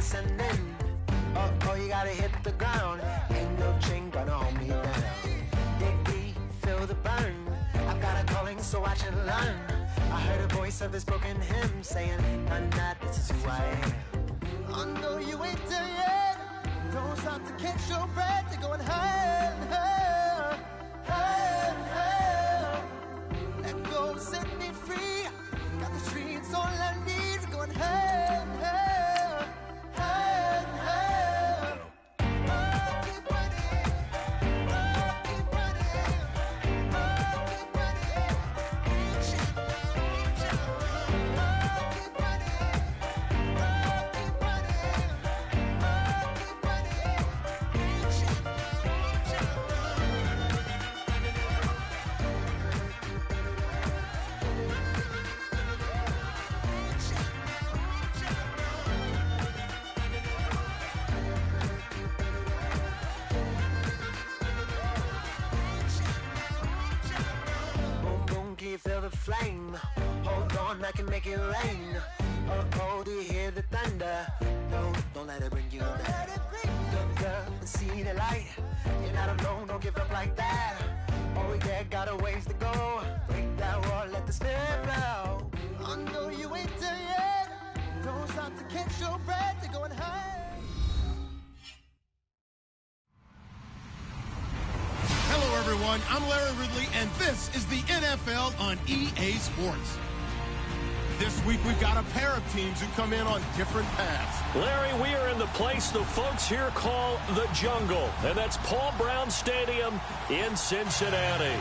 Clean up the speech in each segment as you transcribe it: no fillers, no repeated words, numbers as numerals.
descending. Oh, you gotta hit the ground. Ain't no chain gonna hold me down. Dig deep, feel the burn. I've got a calling, so I should learn. I heard a voice of this broken hymn saying, "None that this is who I am." I know you ain't there yet. Don't stop to catch your breath. You're going higher and higher, higher and higher. Let go, set me free. Got the streets all I need. Going higher and higher, higher and higher. Keep running, keep running, keep running. Reach out, reach out. Keep running, keep running, keep running. Reach out, reach out. Boom, boom, can you feel the flame? Hold on, I can make it rain. Oh, do you hear the thunder? No, don't let it bring you down. Look up and see the light. You're not alone, don't give up like that. Oh, yeah, got a ways to go. Break that wall, let the spirit flow. I know you ain't there yet. Don't stop to catch your breath. You're going high. Hello, everyone. I'm Larry Ridley, and this is the NFL on EA Sports. This week, we've got a pair of teams who come in on different paths. Larry, we are in the place the folks here call the Jungle, and that's Paul Brown Stadium in Cincinnati.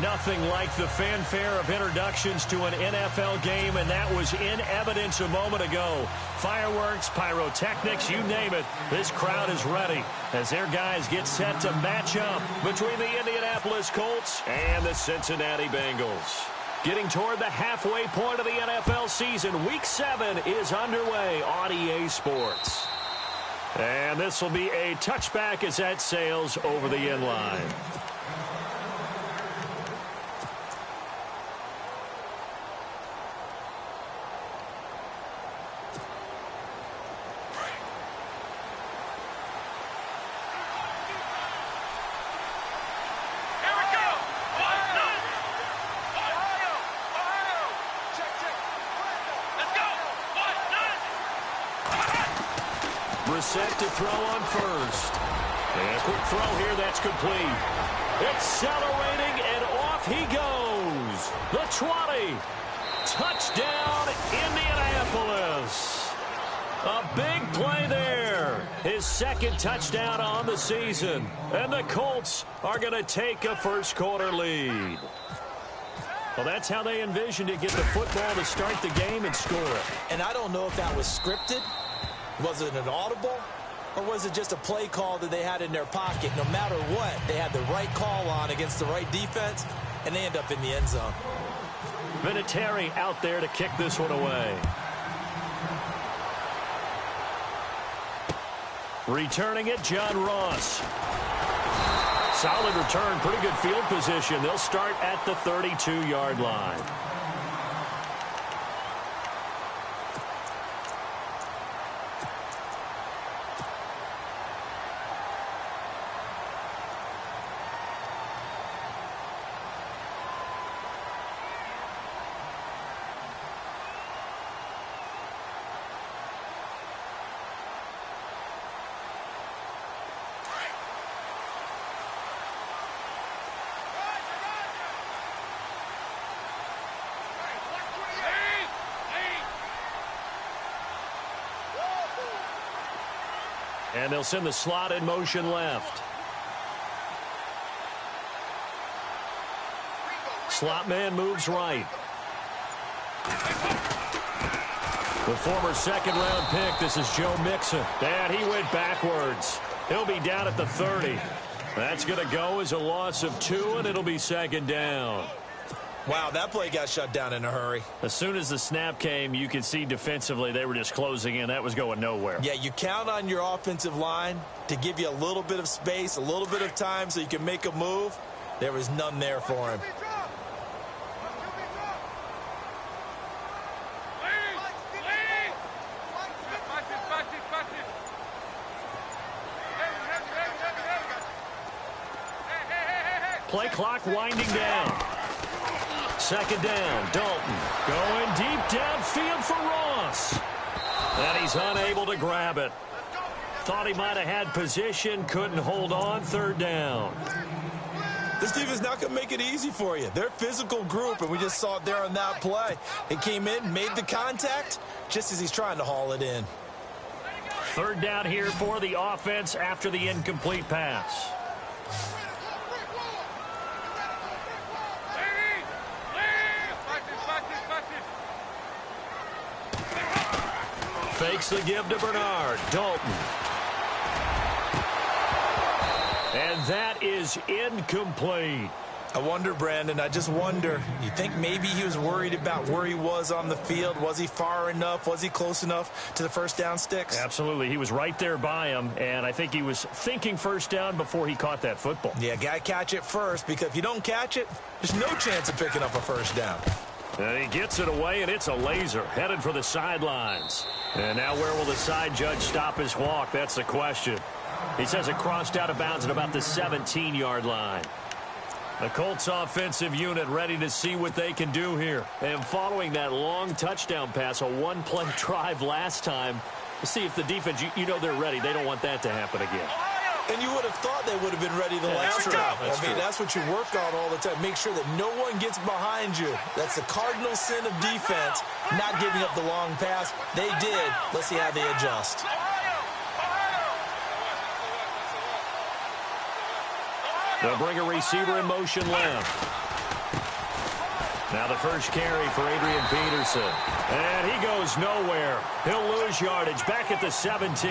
Nothing like the fanfare of introductions to an NFL game, and that was in evidence a moment ago. Fireworks, pyrotechnics, you name it. This crowd is ready as their guys get set to match up between the Indianapolis Colts and the Cincinnati Bengals. Getting toward the halfway point of the NFL season, Week 7 is underway on EA Sports. And this will be a touchback as that sails over the end line. Set to throw on first. And a quick throw here, that's complete. Accelerating, and off he goes. The 20. Touchdown, Indianapolis. A big play there. His second touchdown on the season. And the Colts are going to take a first-quarter lead. Well, that's how they envisioned it, get the football to start the game and score it. And I don't know if that was scripted. Was it an audible, or was it just a play call that they had in their pocket? No matter what, they had the right call on against the right defense, and they end up in the end zone. Vinatieri out there to kick this one away. Returning it, John Ross. Solid return, pretty good field position. They'll start at the 32-yard line. And they'll send the slot in motion left. Slot man moves right. The former second-round pick, this is Joe Mixon. And he went backwards. He'll be down at the 30. That's going to go as a loss of 2, and it'll be second down. Wow, that play got shut down in a hurry. As soon as the snap came, you could see defensively they were just closing in. That was going nowhere. Yeah, you count on your offensive line to give you a little bit of space, a little bit of time so you can make a move. There was none there for him. Play clock winding down. Second down, Dalton going deep downfield for Ross. And he's unable to grab it. Thought he might have had position, couldn't hold on. Third down. This defense is not going to make it easy for you. They're a physical group, and we just saw it there on that play. He came in, made the contact, just as he's trying to haul it in. Third down here for the offense after the incomplete pass. Fakes the give to Bernard. Dalton. And that is incomplete. I wonder, Brandon, I just wonder. You think maybe he was worried about where he was on the field? Was he far enough? Was he close enough to the first down sticks? Absolutely. He was right there by him, and I think he was thinking first down before he caught that football. Yeah, got to catch it first, because if you don't catch it, there's no chance of picking up a first down. And he gets it away, and it's a laser headed for the sidelines. And now where will the side judge stop his walk? That's the question. He says it crossed out of bounds at about the 17-yard line. The Colts offensive unit ready to see what they can do here. And following that long touchdown pass, a one-play drive last time, we'll see if the defense, you know they're ready. They don't want that to happen again. And you would have thought they would have been ready the last time. That's what you work on all the time. Make sure that no one gets behind you. That's the cardinal sin of defense, not giving up the long pass. They did. Let's see how they adjust. They'll bring a receiver in motion left. Now the first carry for Adrian Peterson. And he goes nowhere. He'll lose yardage back at the 17.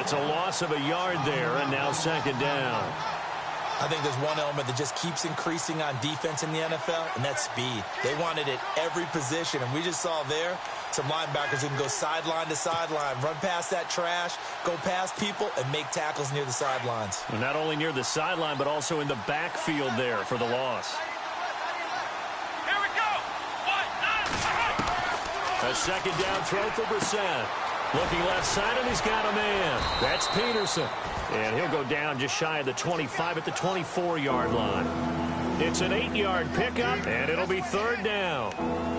It's a loss of a yard there, and now second down. I think there's one element that just keeps increasing on defense in the NFL, and that's speed. They want it at every position, and we just saw there some linebackers who can go sideline to sideline, run past that trash, go past people, and make tackles near the sidelines. And not only near the sideline, but also in the backfield there for the loss. Here we go. A second down throw for Brissett. Looking left side, and he's got a man. That's Peterson. And he'll go down just shy of the 25 at the 24-yard line. It's an 8-yard pickup, and it'll be third down.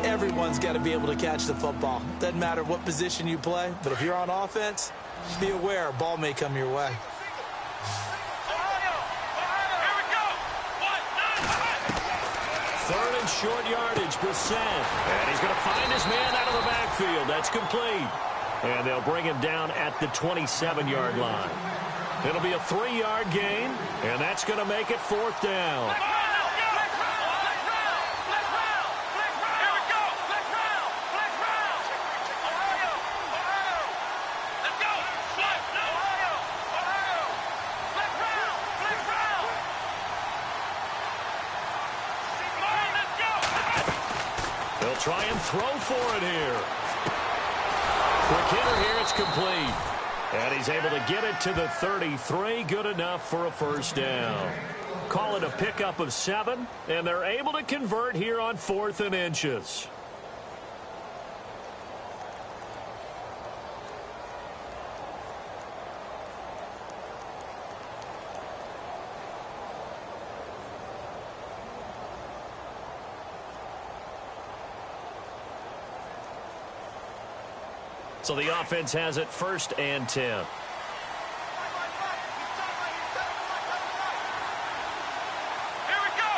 Everyone's got to be able to catch the football. Doesn't matter what position you play, but if you're on offense, be aware a ball may come your way. Third and short yardage, Brissett. And he's going to find his man out of the backfield. That's complete. And they'll bring him down at the 27-yard line. It'll be a 3-yard gain, and that's going to make it fourth down. They'll try and throw for it here. Quick hitter here, it's complete. And he's able to get it to the 33, good enough for a first down. Call it a pickup of 7, and they're able to convert here on 4th and inches. So the offense has it 1st and 10. Here we go.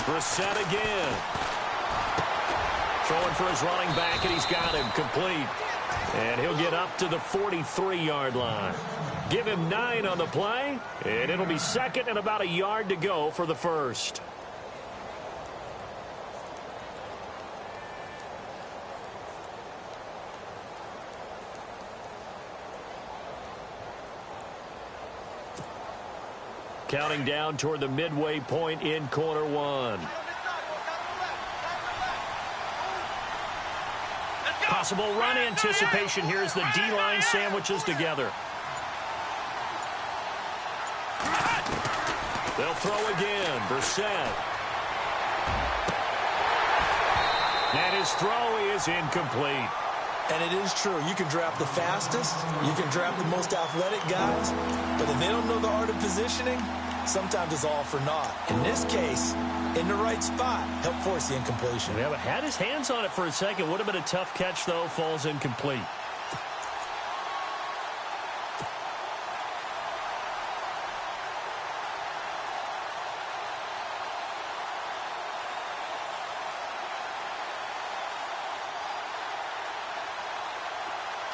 Brissett again. Throwing for his running back, and he's got him complete. And he'll get up to the 43-yard line. Give him 9 on the play, and it'll be second and about a yard to go for the first. Counting down toward the midway point in quarter one. Possible run anticipation here as the D-line sandwiches together. They'll throw again. Brissett. And his throw is incomplete. And it is true. You can draft the fastest. You can draft the most athletic guys. But if they don't know the art of positioning, sometimes it's all for naught. In this case, in the right spot, helped force the incompletion. Yeah, but had his hands on it for a second. Would have been a tough catch, though. Falls incomplete.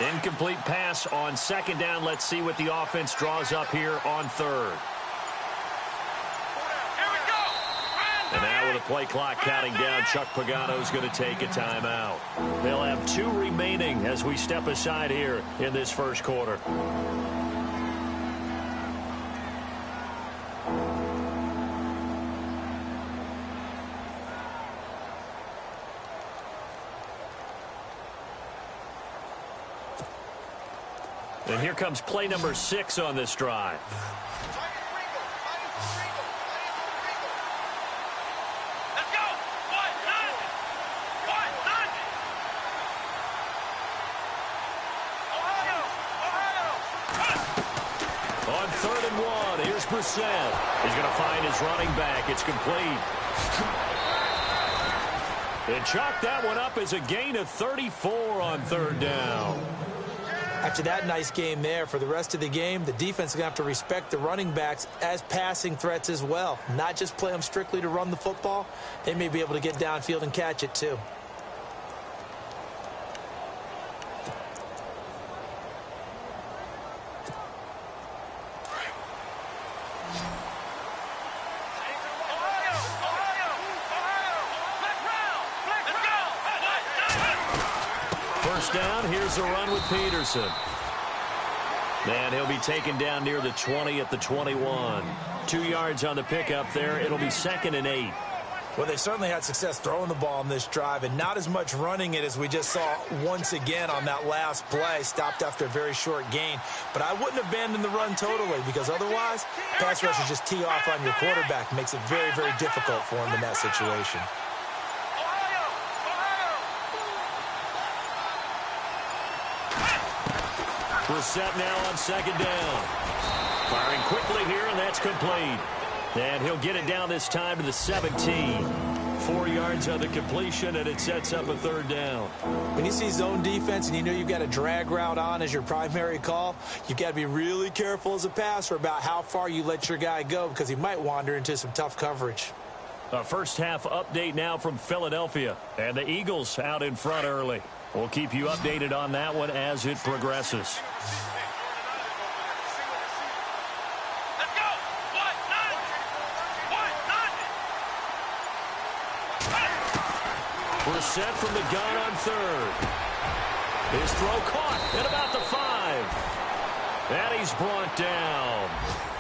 Incomplete pass on second down. Let's see what the offense draws up here on third. Here we go. And now with the play clock counting down, Chuck Pagano's going to take a timeout. They'll have 2 remaining as we step aside here in this first quarter. And here comes play number 6 on this drive. Let's go. What? Nothing. What? Nothing. Ohio. On 3rd and 1, here's Brissett. He's going to find his running back. It's complete. And chalk that one up as a gain of 34 on 3rd down. After that nice game there, for the rest of the game, the defense is going to have to respect the running backs as passing threats as well. Not just play them strictly to run the football. They may be able to get downfield and catch it too. First down, here's a run with Peterson. And he'll be taken down near the 20 at the 21. 2 yards on the pickup there. It'll be 2nd and 8. Well, they certainly had success throwing the ball in this drive, and not as much running it as we just saw once again on that last play. Stopped after a very short gain. But I wouldn't abandon the run totally, because otherwise, pass rushers just tee off on your quarterback. Makes it very, very difficult for him in that situation. Brissett now on 2nd down. Firing quickly here, and that's complete. And he'll get it down this time to the 17. 4 yards on the completion, and it sets up a 3rd down. When you see zone defense and you know you've got a drag route on as your primary call, you've got to be really careful as a passer about how far you let your guy go, because he might wander into some tough coverage. A first half update now from Philadelphia, and the Eagles out in front early. We'll keep you updated on that one as it progresses. Let's go. What? Nothing. Brissett from the gun on 3rd. His throw caught at about the 5. And he's brought down.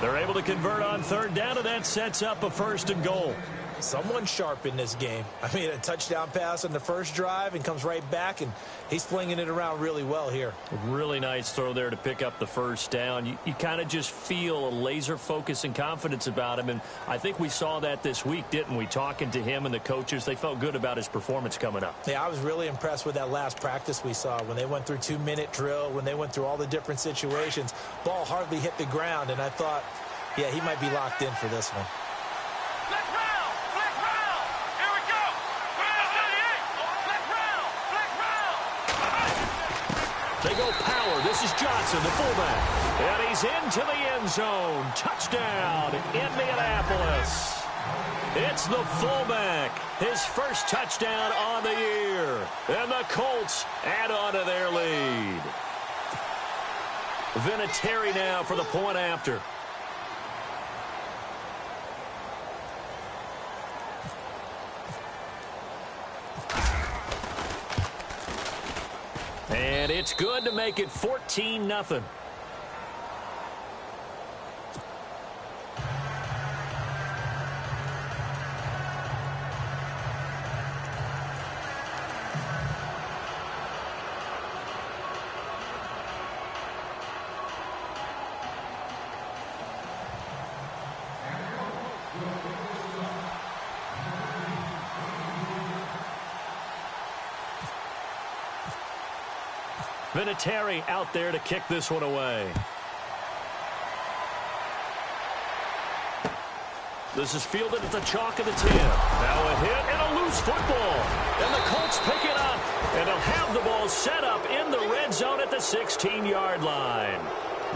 They're able to convert on 3rd down, and that sets up a 1st and goal. Someone sharp in this game. I mean, a touchdown pass on the first drive and comes right back, and he's flinging it around really well here. Really nice throw there to pick up the 1st down. You kind of just feel a laser focus and confidence about him, and I think we saw that this week, didn't we? Talking to him and the coaches, they felt good about his performance coming up. Yeah, I was really impressed with that last practice we saw when they went through 2-minute drill, when they went through all the different situations. Ball hardly hit the ground, and I thought, yeah, he might be locked in for this one. They go power. This is Johnson, the fullback. And he's into the end zone. Touchdown, Indianapolis. It's the fullback. His first touchdown on the year. And the Colts add on to their lead. Vinatieri now for the point after. And it's good to make it 14-0. Vinatieri out there to kick this one away. This is fielded at the chalk of the 10. Now a hit and a loose football. And the Colts pick it up. And they'll have the ball set up in the red zone at the 16-yard line.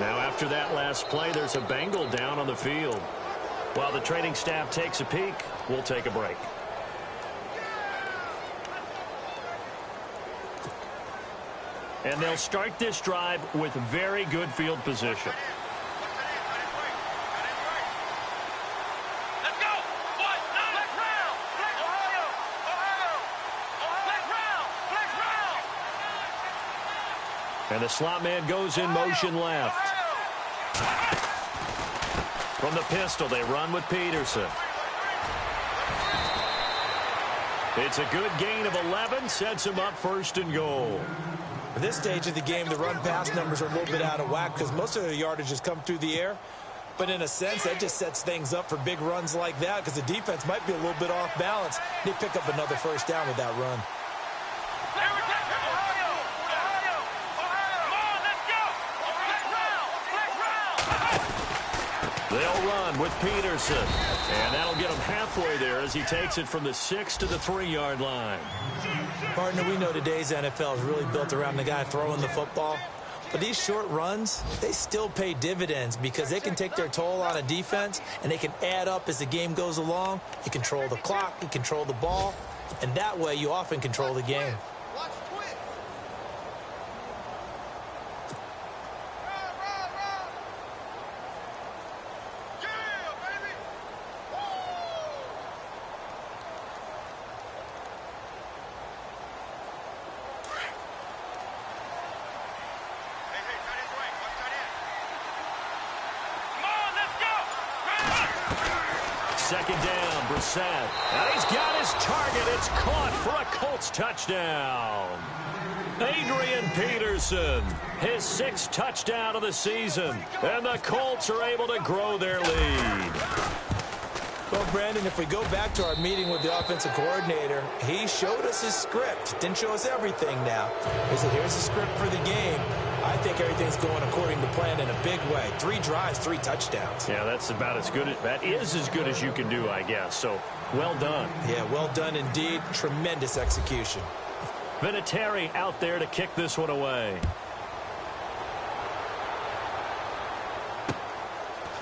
Now after that last play, there's a Bengal down on the field. While the training staff takes a peek, we'll take a break. And they'll start this drive with very good field position. And the slot man goes in motion left. From the pistol, they run with Peterson. It's a good gain of 11, sets him up 1st and goal. At this stage of the game, the run-pass numbers are a little bit out of whack because most of the yardage has come through the air. But in a sense, that just sets things up for big runs like that because the defense might be a little bit off balance. They pick up another 1st down with that run. They'll run with Peterson. And that'll get him halfway there as he takes it from the 6 to the 3-yard line. Partner, we know today's NFL is really built around the guy throwing the football. But these short runs, they still pay dividends because they can take their toll on a defense and they can add up as the game goes along. You control the clock, you control the ball, and that way you often control the game. Second down, Brissett. And he's got his target. It's caught for a Colts touchdown. Adrian Peterson, his 6th touchdown of the season. And the Colts are able to grow their lead. Well, Brandon, if we go back to our meeting with the offensive coordinator, he showed us his script. Didn't show us everything now. He said, here's the script for the game. I think everything's going according to plan in a big way. 3 drives, 3 touchdowns. Yeah, that's about as good. That is as good as you can do, I guess. So, well done. Yeah, well done indeed. Tremendous execution. Vinatieri out there to kick this one away.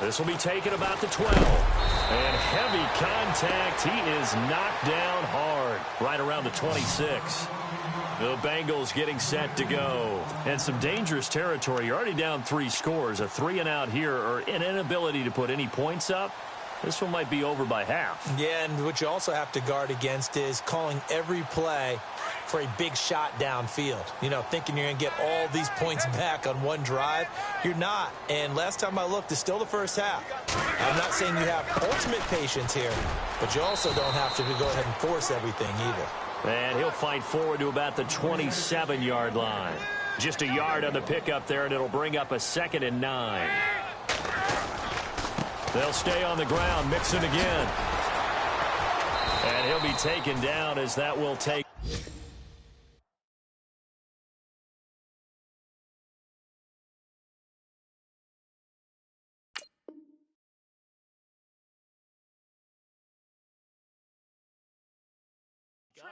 This will be taken about the 12. And heavy contact. He is knocked down hard right around the 26. The Bengals getting set to go. And some dangerous territory. You're already down 3 scores. A 3-and-out here or an inability to put any points up. This one might be over by half. Yeah, and what you also have to guard against is calling every play for a big shot downfield. You know, thinking you're going to get all these points back on one drive. You're not. And last time I looked, it's still the first half. I'm not saying you have ultimate patience here, but you also don't have to go ahead and force everything either. And he'll fight forward to about the 27-yard line. Just a yard on the pickup there, and it'll bring up a 2nd and 9. They'll stay on the ground, Mixon again. And he'll be taken down as that will take.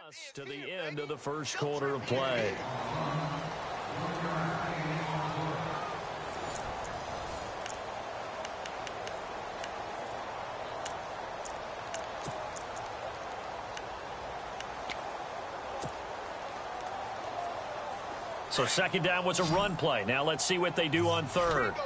Us to the end of the first quarter of play. So 2nd down was a run play. Now let's see what they do on 3rd.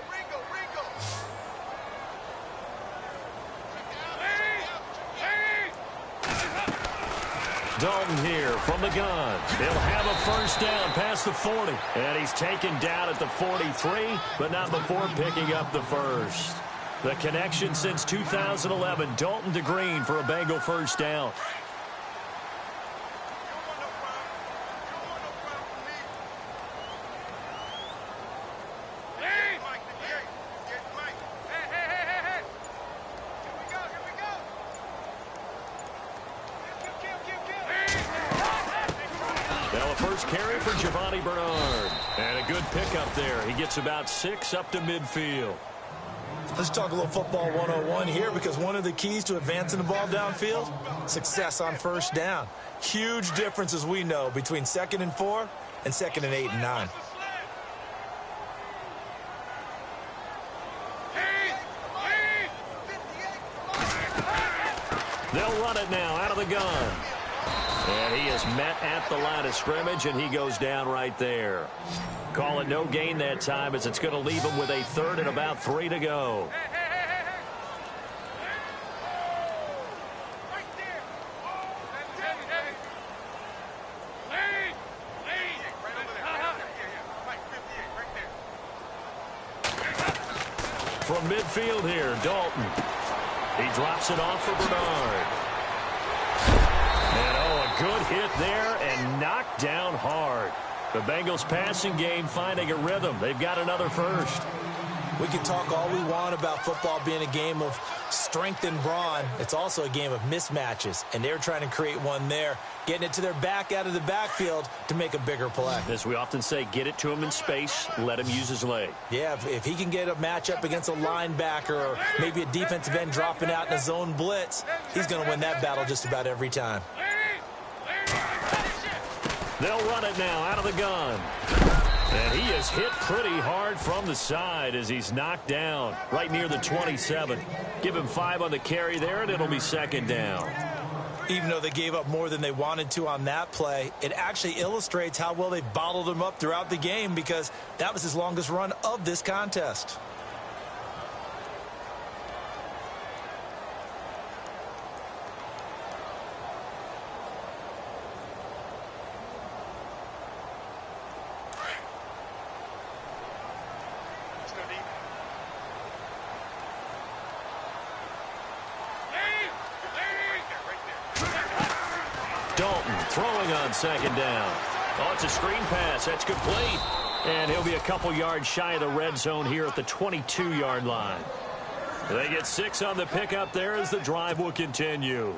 Dalton here from the gun. He'll have a 1st down past the 40. And he's taken down at the 43, but not before picking up the 1st. The connection since 2011, Dalton to Green for a Bengal 1st down. Carry for Giovanni Bernard. And a good pickup there. He gets about 6 up to midfield. Let's talk a little football 101 here, because one of the keys to advancing the ball downfield, success on first down. Huge difference, as we know, between 2nd and 4 and 2nd and 8 and 9. They'll run it now out of the gun. And he is met at the line of scrimmage, and he goes down right there. Call it no gain that time, as it's going to leave him with a 3rd and about 3 to go. From midfield here, Dalton. He drops it off for Bernard. And a good hit there and knocked down hard. The Bengals passing game finding a rhythm. They've got another first. We can talk all we want about football being a game of strength and brawn. It's also a game of mismatches, and they're trying to create one there, getting it to their back out of the backfield to make a bigger play. As we often say, get it to him in space, let him use his leg. Yeah, if he can get a matchup against a linebacker or maybe a defensive end dropping out in a zone blitz, he's going to win that battle just about every time. They'll run it now out of the gun. And he is hit pretty hard from the side as he's knocked down right near the 27. Give him 5 on the carry there, and it'll be 2nd down. Even though they gave up more than they wanted to on that play, it actually illustrates how well they bottled him up throughout the game, because that was his longest run of this contest. Dalton throwing on 2nd down. Oh, it's a screen pass. That's complete. And he'll be a couple yards shy of the red zone here at the 22-yard line. They get 6 on the pickup there as the drive will continue.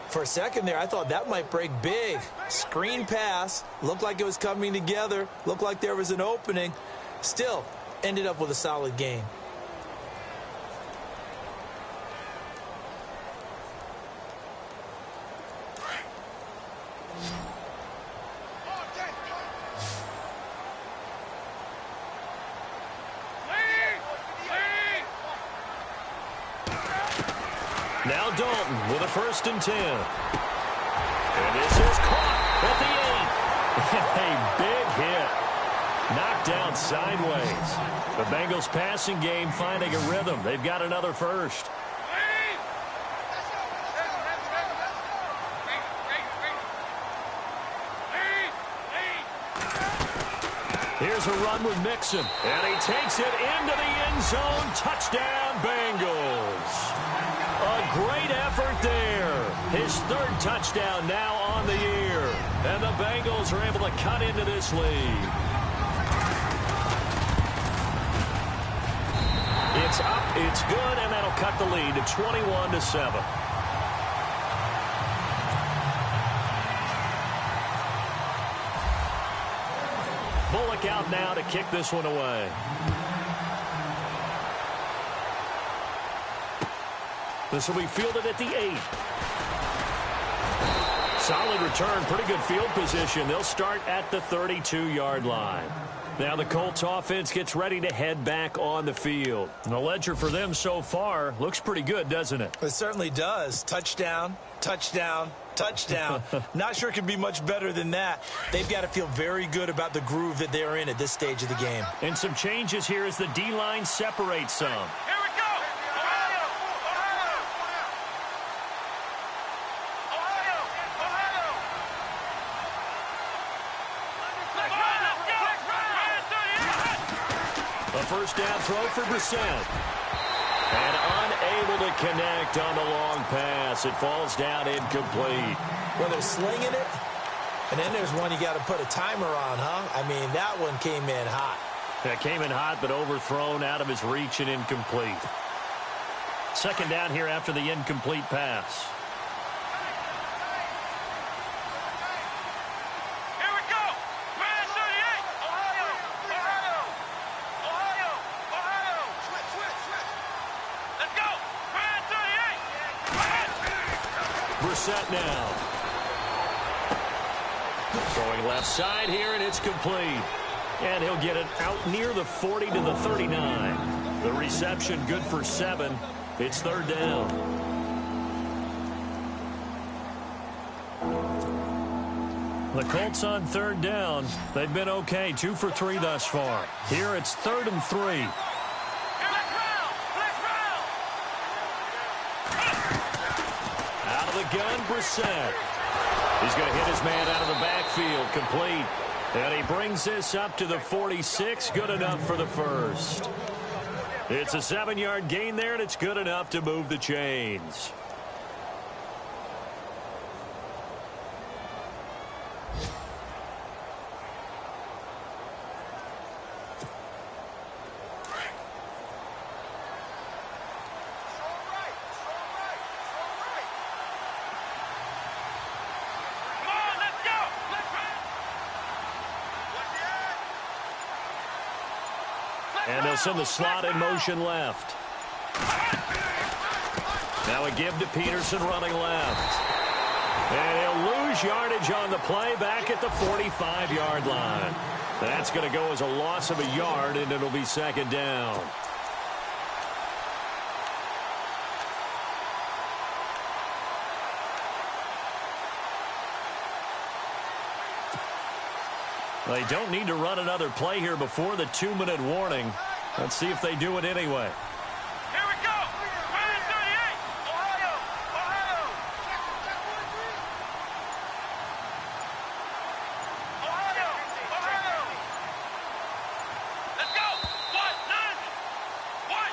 For a second there, I thought that might break big. Screen pass. Looked like it was coming together. Looked like there was an opening. Still, ended up with a solid game. Now Dalton with a 1st and 10. And this is caught at the 8. A big hit. Knocked down sideways. The Bengals passing game finding a rhythm. They've got another first. Here's a run with Mixon. And he takes it into the end zone. Touchdown, Bengals. A great effort there. His 3rd touchdown now on the year. And the Bengals are able to cut into this lead. It's up, it's good, and that'll cut the lead to 21-7. Bullock out now to kick this one away. This will be fielded at the 8. Solid return, pretty good field position. They'll start at the 32-yard line. Now the Colts offense gets ready to head back on the field. And the ledger for them so far looks pretty good, doesn't it? It certainly does. Touchdown, touchdown, touchdown. Not sure it could be much better than that. They've got to feel very good about the groove that they're in at this stage of the game. And some changes here as the D-line separates some. Here we go. Ohio. Ohio. A 1st down throw for Brissett. And unable to connect on the long pass. It falls down incomplete. Well, they're slinging it, and then there's one you got to put a timer on, huh? I mean, that one came in hot. That came in hot, but overthrown out of his reach and incomplete. 2nd down here after the incomplete pass. Here we go. Pass 38. Ohio. Brissett now. Throwing left side here, and it's complete. And he'll get it out near the 40 to the 39. The reception good for 7. It's third down. The Colts on third down. They've been okay, 2 for 3 thus far. Here it's 3rd and 3. Out of the gun, Brissett. He's going to hit his man out of the backfield, complete. And he brings this up to the 46, good enough for the first. It's a 7-yard gain there, and it's good enough to move the chains. And they'll send the slot in motion left. Now a give to Peterson running left. And he'll lose yardage on the play back at the 45-yard line. That's going to go as a loss of a yard, and it'll be second down. They don't need to run another play here before the 2-minute warning. Let's see if they do it anyway. Here we go. 38. Ohio. Ohio. Ohio. Ohio. Let's go. What? 90. What?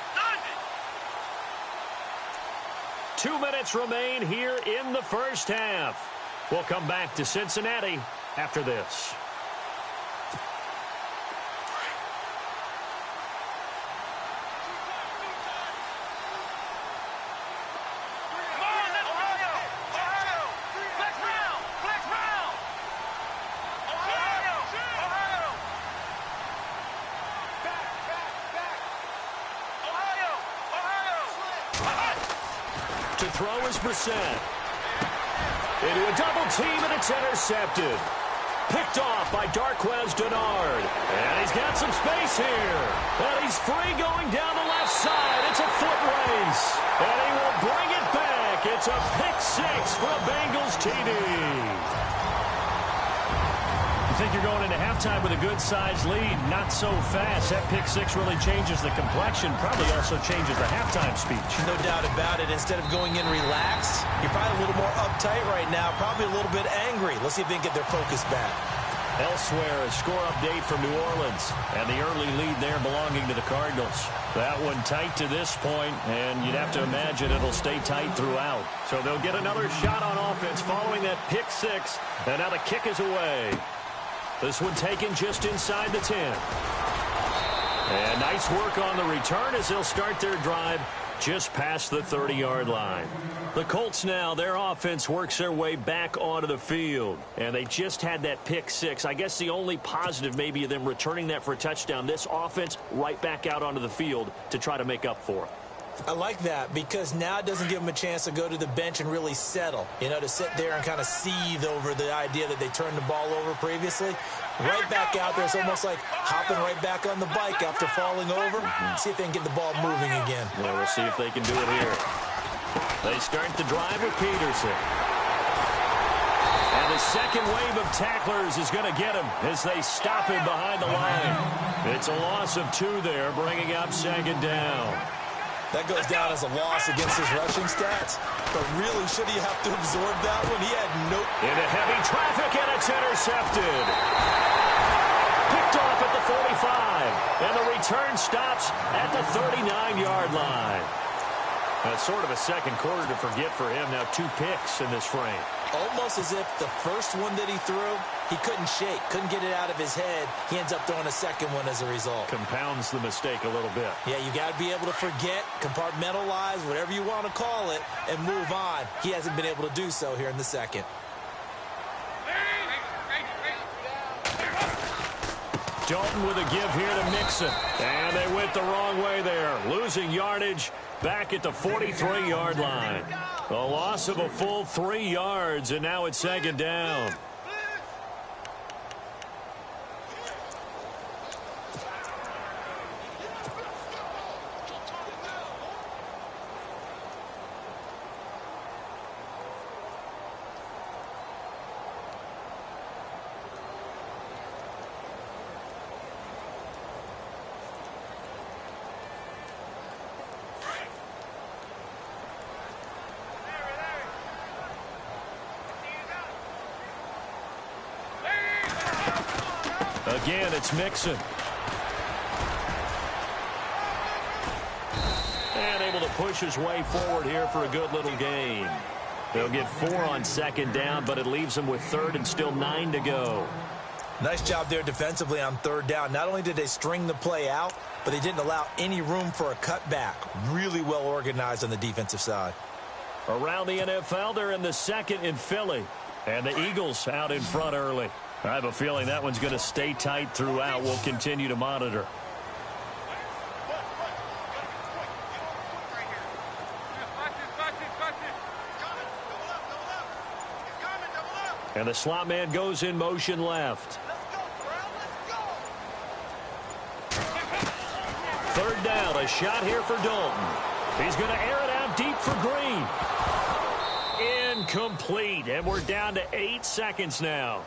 90. 2 minutes remain here in the first half. We'll come back to Cincinnati after this. To throw is Brissett. Into a double team, and it's intercepted. Picked off by Darquez Denard. And he's got some space here. And he's free going down the left side. It's a foot race. And he will bring it back. It's a pick-6 for a Bengals TD. You think you're going into halftime with a good-sized lead. Not so fast. That pick-6 really changes the complexion. Probably also changes the halftime speech. No doubt about it. Instead of going in relaxed, you're probably a little more uptight right now. Probably a little bit angry. Let's see if they can get their focus back. Elsewhere, a score update from New Orleans. And the early lead there belonging to the Cardinals. That one tight to this point, and you'd have to imagine it'll stay tight throughout. So they'll get another shot on offense following that pick-6. And now the kick is away. This one taken just inside the 10. And nice work on the return as they'll start their drive just past the 30-yard line. The Colts now, their offense works their way back onto the field. And they just had that pick-6. I guess the only positive maybe of them returning that for a touchdown. This offense right back out onto the field to try to make up for it. I like that because now it doesn't give them a chance to go to the bench and really settle. You know, to sit there and kind of seethe over the idea that they turned the ball over previously. Right back out there. It's almost like hopping right back on the bike after falling over. See if they can get the ball moving again. Well, we'll see if they can do it here. They start the drive with Peterson. And the second wave of tacklers is going to get him as they stop him behind the line. It's a loss of 2 there, bringing up second down. That goes down as a loss against his rushing stats. But really, should he have to absorb that one? He had no... Into heavy traffic, and it's intercepted. Picked off at the 45. And the return stops at the 39-yard line. That's sort of a second quarter to forget for him. Now 2 picks in this frame. Almost as if the first one that he threw, he couldn't shake, couldn't get it out of his head. He ends up throwing a second one as a result. Compounds the mistake a little bit. Yeah, you got to be able to forget, compartmentalize, whatever you want to call it, and move on. He hasn't been able to do so here in the second. Dalton with a give here to Mixon. And they went the wrong way there. Losing yardage back at the 43-yard line. A loss of a full 3 yards, and now it's second down. Again, it's Mixon. And able to push his way forward here for a good little gain. They'll get 4 on second down, but it leaves them with third and still 9 to go. Nice job there defensively on third down. Not only did they string the play out, but they didn't allow any room for a cutback. Really well organized on the defensive side. Around the NFL, they're in the second in Philly. And the Eagles out in front early. I have a feeling that one's going to stay tight throughout. We'll continue to monitor. And the slot man goes in motion left. Third down, a shot here for Dalton. He's going to air it out deep for Green. Incomplete, and we're down to 8 seconds now.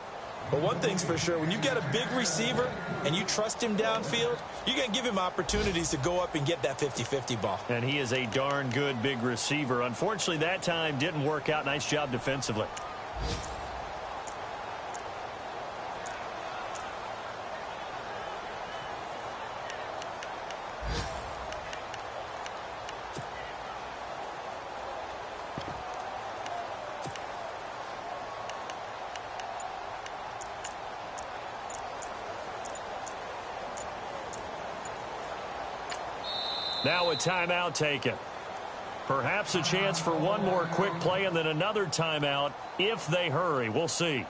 But one thing's for sure, when you get a big receiver and you trust him downfield, you're going to give him opportunities to go up and get that 50-50 ball. And he is a darn good big receiver. Unfortunately, that time didn't work out. Nice job defensively. Now a timeout taken. Perhaps a chance for one more quick play and then another timeout if they hurry. We'll see.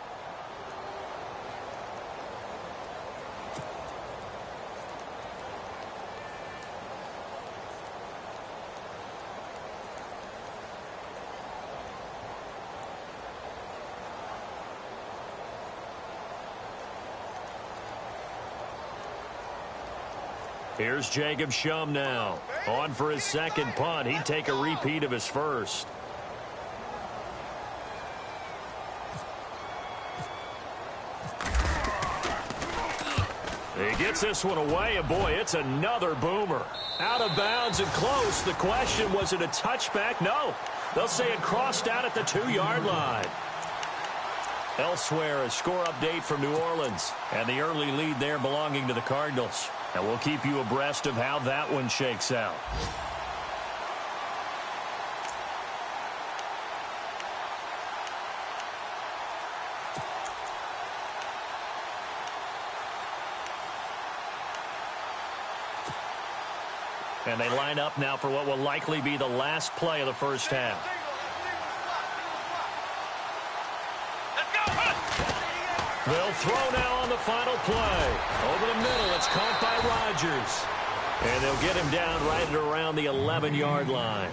Here's Jacob Shum now. On for his second punt. He'd take a repeat of his first. He gets this one away, and boy, it's another boomer. Out of bounds and close. The question, was it a touchback? No. They'll say it crossed out at the 2-yard line. Elsewhere, a score update from New Orleans. And the early lead there belonging to the Cardinals. And we'll keep you abreast of how that one shakes out. And they line up now for what will likely be the last play of the first half. They'll throw now on the final play. Over the middle, it's caught by Rodgers. And they'll get him down right at around the 11-yard line.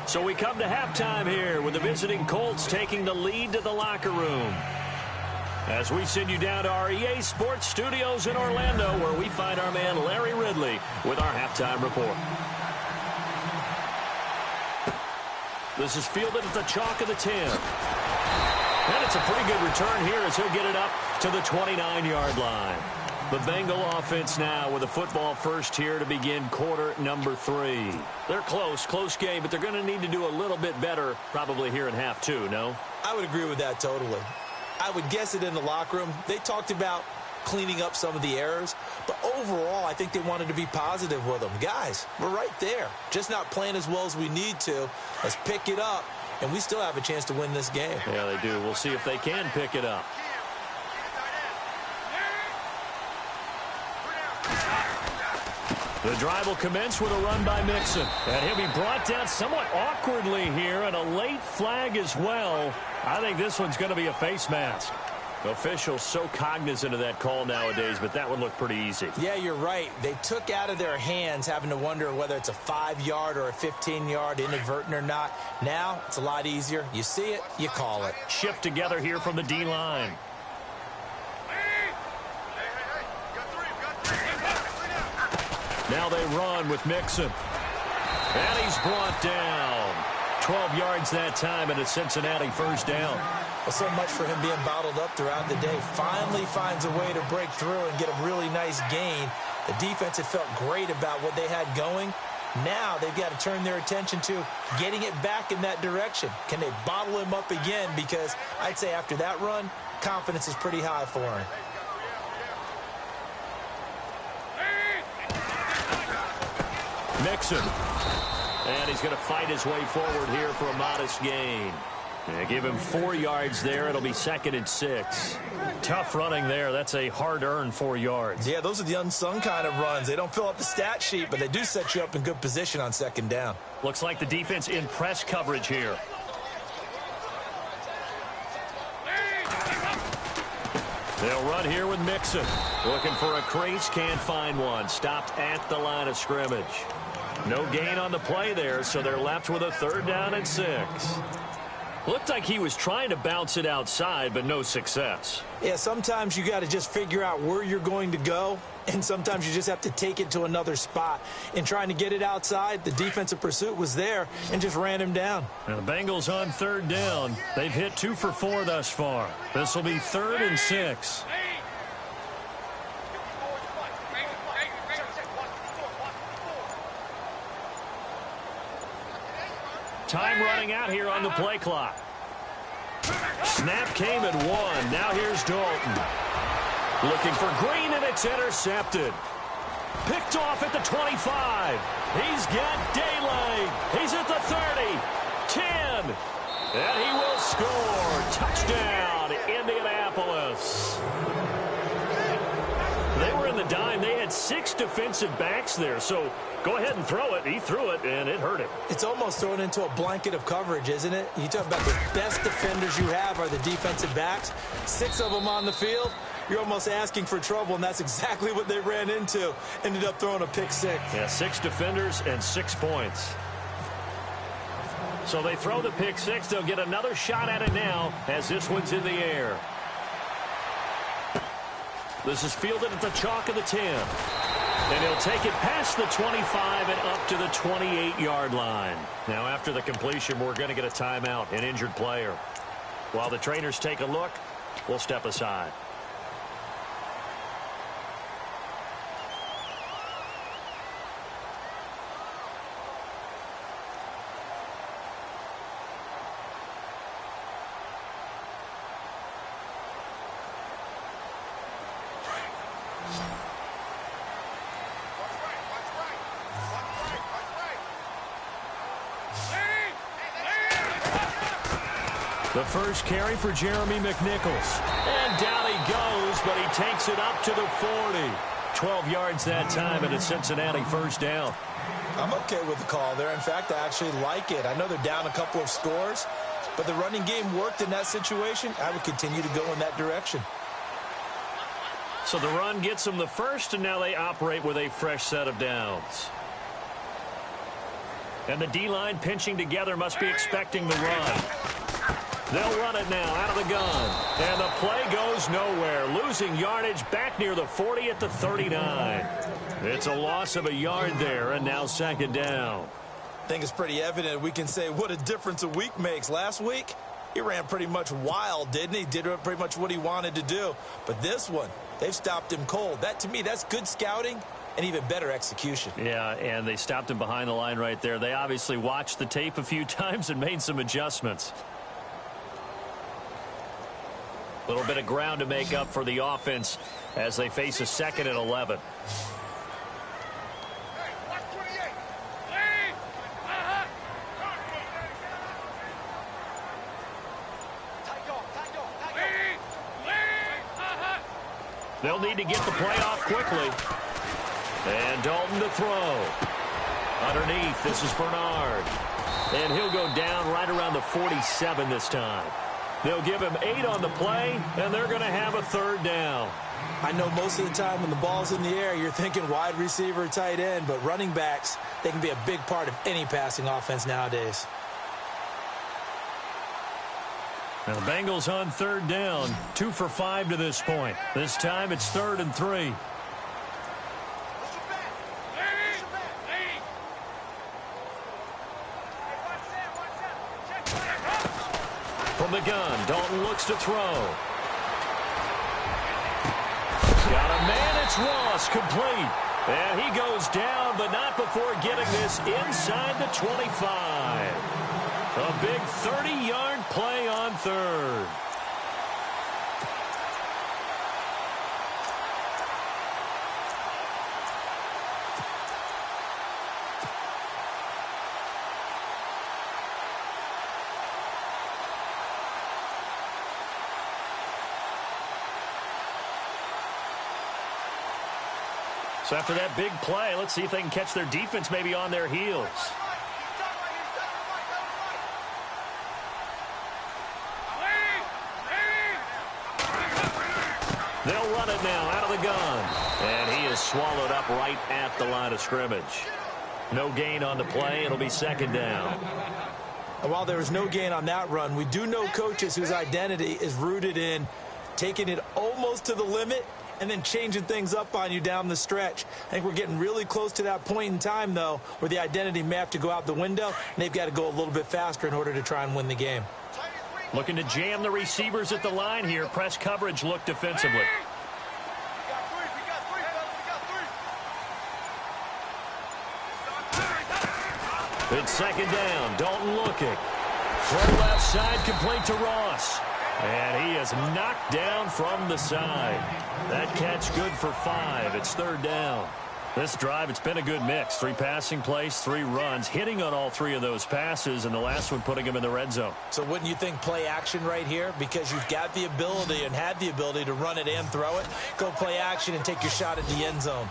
So we come to halftime here with the visiting Colts taking the lead to the locker room. As we send you down to our EA Sports Studios in Orlando, where we find our man Larry Ridley with our halftime report. This is fielded at the chalk of the 10. And it's a pretty good return here as he'll get it up to the 29-yard line. The Bengal offense now with a football first here to begin quarter number 3. They're close game, but they're going to need to do a little bit better probably here in half 2, no? I would agree with that totally. I would guess it in the locker room. They talked about cleaning up some of the errors, but overall I think they wanted to be positive with them. Guys, we're right there. Just not playing as well as we need to. Let's pick it up. And we still have a chance to win this game. Yeah, they do. We'll see if they can pick it up. The drive will commence with a run by Mixon. And he'll be brought down somewhat awkwardly here, and a late flag as well. I think this one's going to be a face mask. Officials so cognizant of that call nowadays, but that would look pretty easy. Yeah, you're right. They took out of their hands having to wonder whether it's a 5-yard or a 15-yard, inadvertent or not. Now, it's a lot easier. You see it, you call it. Shift together here from the D-line. Now they run with Mixon. And he's brought down. 12 yards that time, and a Cincinnati first down. Well, so much for him being bottled up throughout the day. Finally finds a way to break through and get a really nice gain. The defense had felt great about what they had going. Now they've got to turn their attention to getting it back in that direction. Can they bottle him up again? Because I'd say after that run, confidence is pretty high for him. Mixon. And he's going to fight his way forward here for a modest gain. Yeah, give him 4 yards there. It'll be 2nd and 6. Tough running there. That's a hard-earned 4 yards. Yeah, those are the unsung kind of runs. They don't fill up the stat sheet, but they do set you up in good position on 2nd down. Looks like the defense in press coverage here. They'll run here with Mixon. Looking for a crease, can't find one. Stopped at the line of scrimmage. No gain on the play there, so they're left with a 3rd down and 6. Looked like he was trying to bounce it outside, but no success. Yeah, sometimes you got to just figure out where you're going to go, and sometimes you just have to take it to another spot. In trying to get it outside, the defensive pursuit was there and just ran him down. Now the Bengals on 3rd down. They've hit 2 for 4 thus far. This will be 3rd and 6. Time running out here on the play clock. Snap came at 1. Now here's Dalton. Looking for Green, and it's intercepted. Picked off at the 25. He's got daylight. He's at the 30. 10. And he will score. Touchdown, Indianapolis. They were in the dime. They had 6 defensive backs there, so go ahead and throw it. He threw it, and it hurt him. It's almost thrown into a blanket of coverage, isn't it? You talk about the best defenders you have are the defensive backs. 6 of them on the field. You're almost asking for trouble, and that's exactly what they ran into. Ended up throwing a pick 6. Yeah, 6 defenders and 6 points. So they throw the pick 6. They'll get another shot at it now as this one's in the air. This is fielded at the chalk of the 10. And he'll take it past the 25 and up to the 28-yard line. Now, after the completion, we're going to get a timeout, an injured player. While the trainers take a look, we'll step aside. The first carry for Jeremy McNichols. And down he goes, but he takes it up to the 40. 12 yards that time, and a Cincinnati first down. I'm okay with the call there. In fact, I actually like it. I know they're down a couple of scores, but the running game worked in that situation. I would continue to go in that direction. So the run gets them the first, and now they operate with a fresh set of downs. And the D-line pinching together must be expecting the run. They'll run it now out of the gun. And the play goes nowhere. Losing yardage back near the 40 at the 39. It's a loss of a yard there, and now 2nd down. I think it's pretty evident. We can say what a difference a week makes. Last week, he ran pretty much wild, didn't he? Did pretty much what he wanted to do. But this one, they've stopped him cold. That, to me, that's good scouting and even better execution. Yeah, and they stopped him behind the line right there. They obviously watched the tape a few times and made some adjustments. A little bit of ground to make up for the offense as they face a 2nd and 11. They'll need to get the play off quickly. And Dalton to throw. Underneath, this is Bernard. And he'll go down right around the 47 this time. They'll give him 8 on the play, and they're going to have a third down. I know most of the time when the ball's in the air, you're thinking wide receiver, tight end, but running backs, they can be a big part of any passing offense nowadays. Now the Bengals on third down, 2 for 5 to this point. This time it's 3rd and 3. From the gun, Dalton looks to throw. Got a man, it's Ross, complete. And he goes down, but not before getting this inside the 25. A big 30-yard play on third. So after that big play, let's see if they can catch their defense maybe on their heels. They'll run it now out of the gun. And he is swallowed up right at the line of scrimmage. No gain on the play. It'll be 2nd down. And while there was no gain on that run, we do know coaches whose identity is rooted in taking it almost to the limit and then changing things up on you down the stretch. I think we're getting really close to that point in time, though, where the identity may have to go out the window, and they've got to go a little bit faster in order to try and win the game. Looking to jam the receivers at the line here. Press coverage look defensively. It's 2nd down. Dalton looking. Throw left side, complete to Ross. And he is knocked down from the side. That catch good for 5. It's 3rd down. This drive, it's been a good mix. 3 passing plays, 3 runs, hitting on all 3 of those passes, and the last one putting him in the red zone. So wouldn't you think play action right here? Because you've got the ability and had the ability to run it and throw it. Go play action and take your shot at the end zone.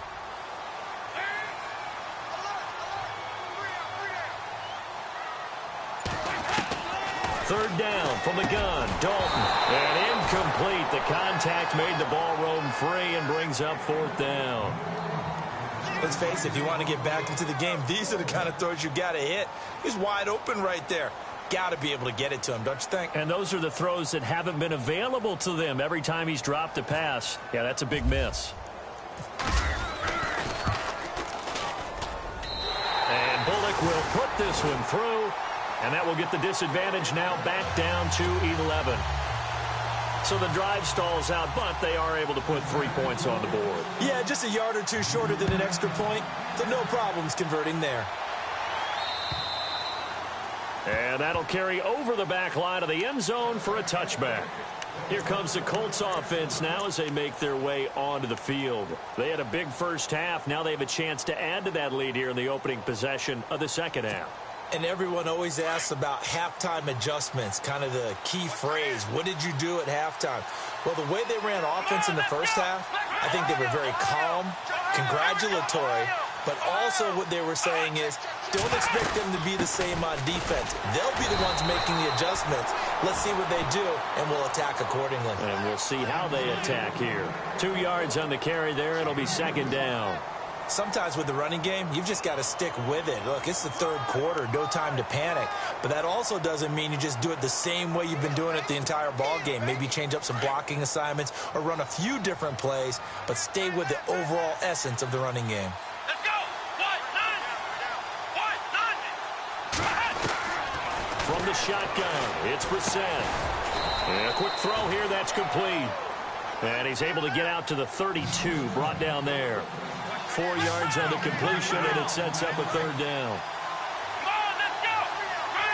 Third down from the gun. Dalton. And incomplete. The contact made the ball roam free and brings up 4th down. Let's face it, if you want to get back into the game, these are the kind of throws you got to hit. He's wide open right there. Got to be able to get it to him, don't you think? And those are the throws that haven't been available to them every time he's dropped a pass. Yeah, that's a big miss. And Bullock will put this one through. And that will get the disadvantage now back down to 11. So the drive stalls out, but they are able to put 3 points on the board. Yeah, just a yard or 2 shorter than an extra point. So no problems converting there. And that'll carry over the back line of the end zone for a touchback. Here comes the Colts offense now as they make their way onto the field. They had a big first half. Now they have a chance to add to that lead here in the opening possession of the second half. And everyone always asks about halftime adjustments, kind of the key phrase. What did you do at halftime? Well, the way they ran offense in the first half, I think they were very calm, congratulatory, but also what they were saying is don't expect them to be the same on defense. They'll be the ones making the adjustments. Let's see what they do, and we'll attack accordingly. And we'll see how they attack here. 2 yards on the carry there. It'll be 2nd down. Sometimes with the running game, you've just got to stick with it. Look, it's the 3rd quarter, no time to panic. But that also doesn't mean you just do it the same way you've been doing it the entire ball game. Maybe change up some blocking assignments or run a few different plays, but stay with the overall essence of the running game. Let's go! From the shotgun, it's Brissett. And a quick throw here, that's complete. And he's able to get out to the 32, brought down there. 4 yards on the completion, and it sets up a 3rd down. Come on, let's go! 38!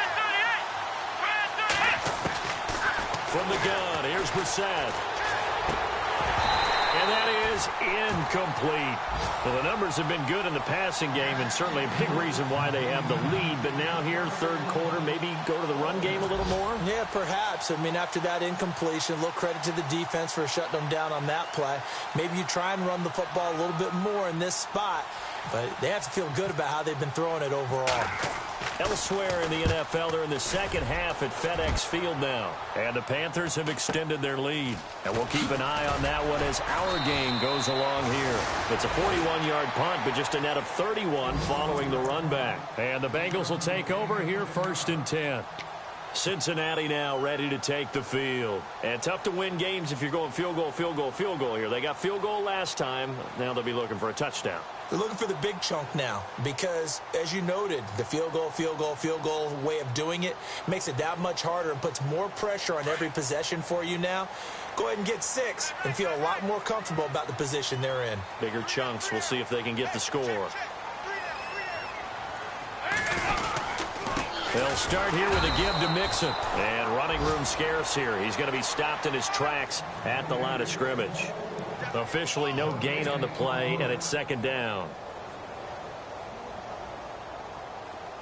From the gun, here's Brissett. And that is incomplete. Well, the numbers have been good in the passing game, and certainly a big reason why they have the lead. But now here, 3rd quarter, maybe go to the run game a little more? Yeah, perhaps. I mean, after that incompletion, a little credit to the defense for shutting them down on that play. Maybe you try and run the football a little bit more in this spot, but they have to feel good about how they've been throwing it overall. Elsewhere in the NFL, they're in the second half at FedEx Field now. And the Panthers have extended their lead. And we'll keep an eye on that one as our game goes along here. It's a 41-yard punt, but just a net of 31 following the run back. And the Bengals will take over here 1st and 10. Cincinnati now ready to take the field. And tough to win games if you're going field goal, field goal, field goal here. They got field goal last time. Now they'll be looking for a touchdown. They're looking for the big chunk now because, as you noted, the field goal way of doing it makes it that much harder and puts more pressure on every possession for you now. Go ahead and get 6 and feel a lot more comfortable about the position they're in. Bigger chunks. We'll see if they can get the score. They'll start here with a give to Mixon. And running room scarce here. He's going to be stopped in his tracks at the line of scrimmage. Officially no gain on the play, and it's 2nd down.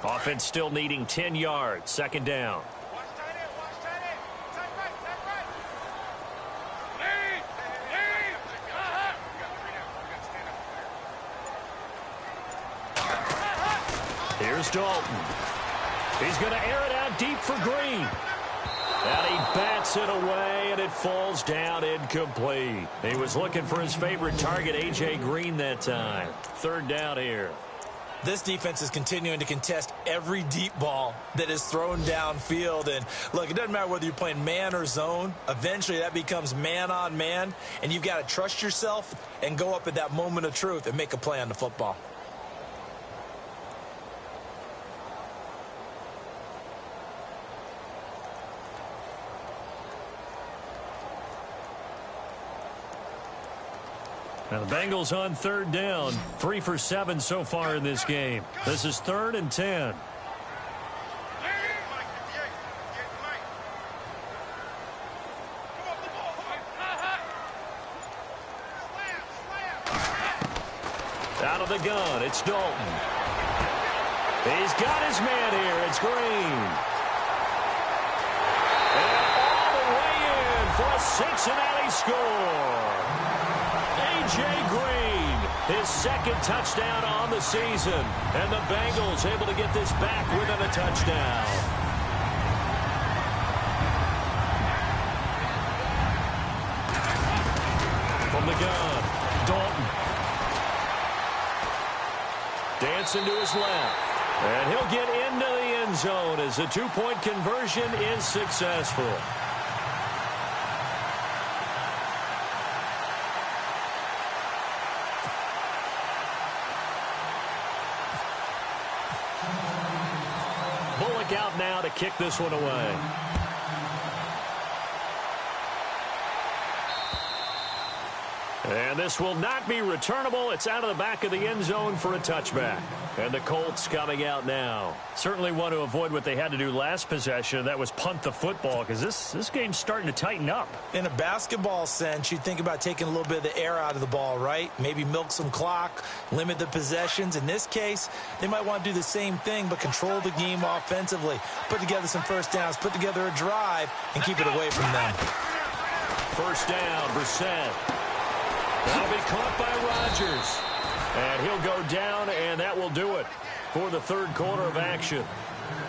Offense still needing 10 yards. 2nd down. Here's Dalton. He's going to air it out deep for Green. And he bats it away, and it falls down incomplete. He was looking for his favorite target, A.J. Green, that time. 3rd down here. This defense is continuing to contest every deep ball that is thrown downfield. And, look, it doesn't matter whether you're playing man or zone. Eventually, that becomes man on man, and you've got to trust yourself and go up at that moment of truth and make a play on the football. Now the Bengals on 3rd down. 3 for 7 so far in this game. This is 3rd and 10. Out of the gun, it's Dalton. He's got his man here. It's Green. And all the way in for a Cincinnati score. A.J. Green, his 2nd touchdown on the season. And the Bengals able to get this back within a touchdown. From the gun, Dalton. Dancing to his left. And he'll get into the end zone as the 2-point conversion is successful. Bullock out now to kick this one away. And this will not be returnable. It's out of the back of the end zone for a touchback. And the Colts coming out now. Certainly want to avoid what they had to do last possession. That was punt the football, because this game's starting to tighten up. In a basketball sense, you think about taking a little bit of the air out of the ball, right? Maybe milk some clock, limit the possessions. In this case, they might want to do the same thing, but control the game offensively. Put together some first downs, put together a drive, and keep it away from them. 1st down, Brissett. That'll be caught by Rodgers. And he'll go down, and that will do it for the 3rd quarter of action.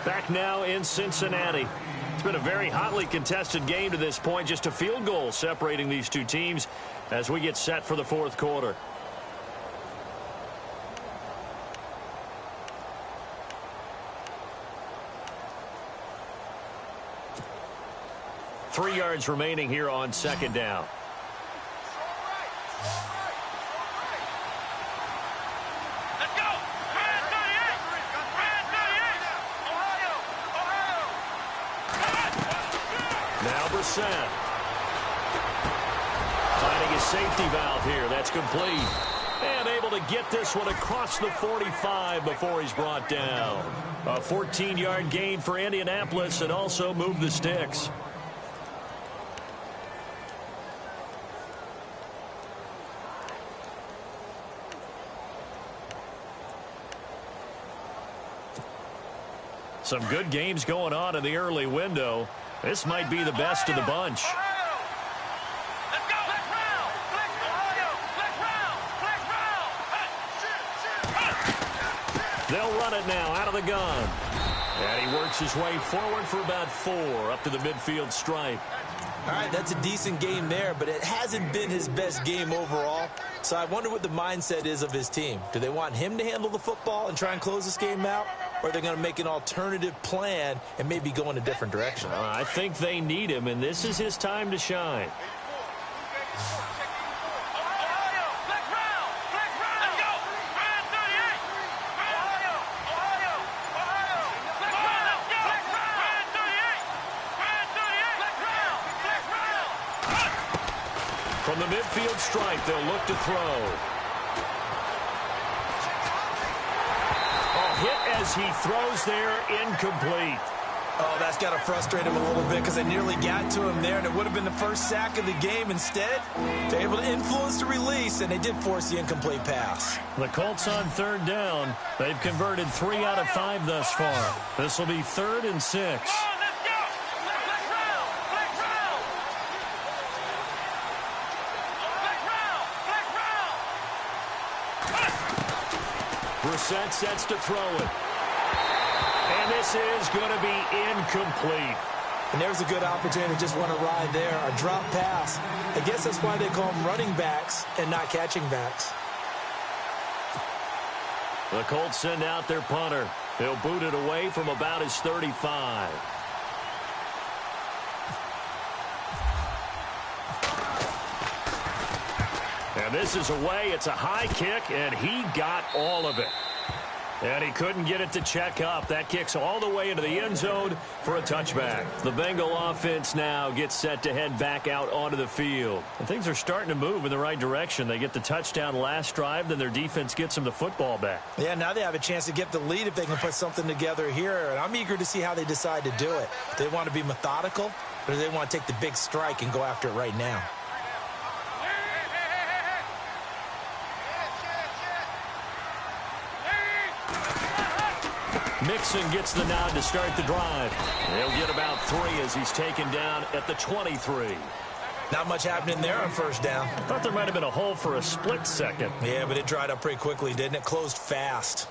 Back now in Cincinnati. It's been a very hotly contested game to this point. Just a field goal separating these two teams as we get set for the 4th quarter. Three yards remaining here on 2nd down. Now Brissett. Finding a safety valve here. That's complete. And able to get this one across the 45 before he's brought down. A 14-yard gain for Indianapolis and also move the sticks. Some good games going on in the early window. This might be the best of the bunch. They'll run it now out of the gun. And he works his way forward for about 4 up to the midfield stripe. All right, that's a decent game there, but it hasn't been his best game overall. So I wonder what the mindset is of his team. Do they want him to handle the football and try and close this game out? Or are they going to make an alternative plan and maybe go in a different direction? I think they need him, and this is his time to shine. From the midfield stripe, they'll look to throw. Oh, hit as he throws there, incomplete. Oh, that's got to frustrate him a little bit because they nearly got to him there, and it would have been the first sack of the game. Instead, they're able to influence the release, and they did force the incomplete pass. The Colts on 3rd down. They've converted 3 out of 5 thus far. This will be 3rd and 6. Brissett sets to throw it. And this is going to be incomplete. And there's a good opportunity to just want to ride there. A drop pass. I guess that's why they call them running backs and not catching backs. The Colts send out their punter. He'll boot it away from about his 35. And this is away. It's a high kick, and he got all of it. And he couldn't get it to check up. That kicks all the way into the end zone for a touchback. The Bengal offense now gets set to head back out onto the field. And things are starting to move in the right direction. They get the touchdown last drive, then their defense gets them the football back. Yeah, now they have a chance to get the lead if they can put something together here. And I'm eager to see how they decide to do it. Do they want to be methodical, or do they want to take the big strike and go after it right now? Mixon gets the nod to start the drive. He'll get about 3 as he's taken down at the 23. Not much happening there on 1st down. Thought there might have been a hole for a split second. Yeah, but it dried up pretty quickly, didn't it? Closed fast.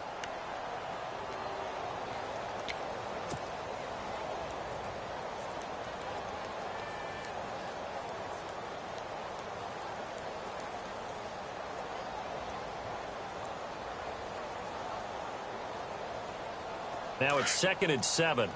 Now it's 2nd and 7.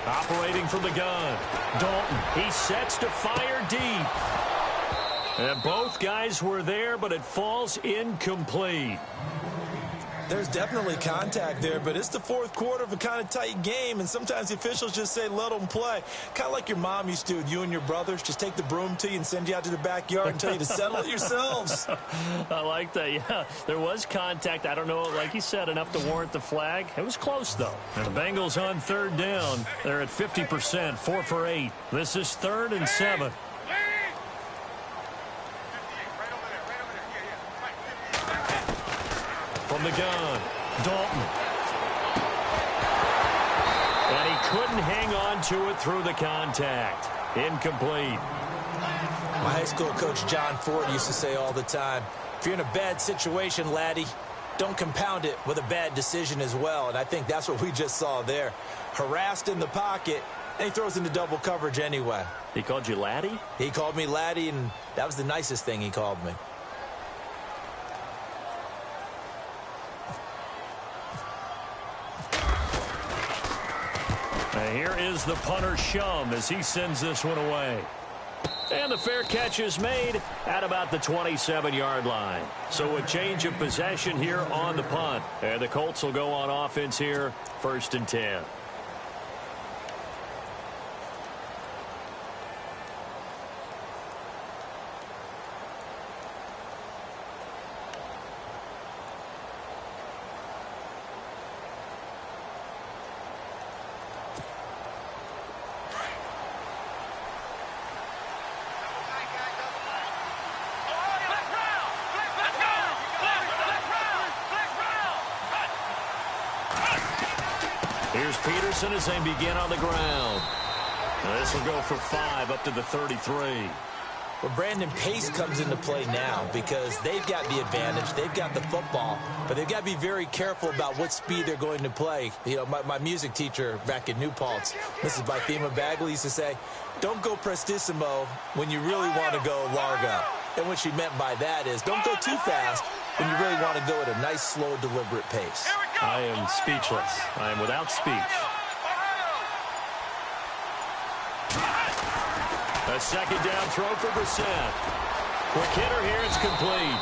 Operating from the gun. Dalton, he sets to fire deep. And both guys were there, but it falls incomplete. There's definitely contact there, but it's the 4th quarter of a kind of tight game, and sometimes the officials just say, let them play. Kind of like your mom used to with you and your brothers. Just take the broom to you and send you out to the backyard and tell you to settle it yourselves. I like that, yeah. There was contact. I don't know, like you said, enough to warrant the flag. It was close, though. And the Bengals on 3rd down. They're at 50%, 4 for 8. This is 3rd and 7. From the gun, Dalton. And he couldn't hang on to it through the contact. Incomplete. My high school coach, John Ford, used to say all the time, if you're in a bad situation, laddie, don't compound it with a bad decision as well. And I think that's what we just saw there. Harassed in the pocket, and he throws into double coverage anyway. He called you laddie? He called me laddie, and that was the nicest thing he called me. Here is the punter, Shum, as he sends this one away. And the fair catch is made at about the 27-yard line. So a change of possession here on the punt. And the Colts will go on offense here, 1st and 10. Here's Peterson as they begin on the ground. Now this will go for 5 up to the 33. Well, Brandon, pace comes into play now because they've got the advantage. They've got the football, but they've got to be very careful about what speed they're going to play. You know, my music teacher back in New Paltz, Mrs. THEMADDMAN, used to say, don't go prestissimo when you really want to go largo. And what she meant by that is don't go too fast when you really want to go at a nice, slow, deliberate pace. I am speechless. I am without speech. A second down throw for Brissett. Quick hitter here, it's complete.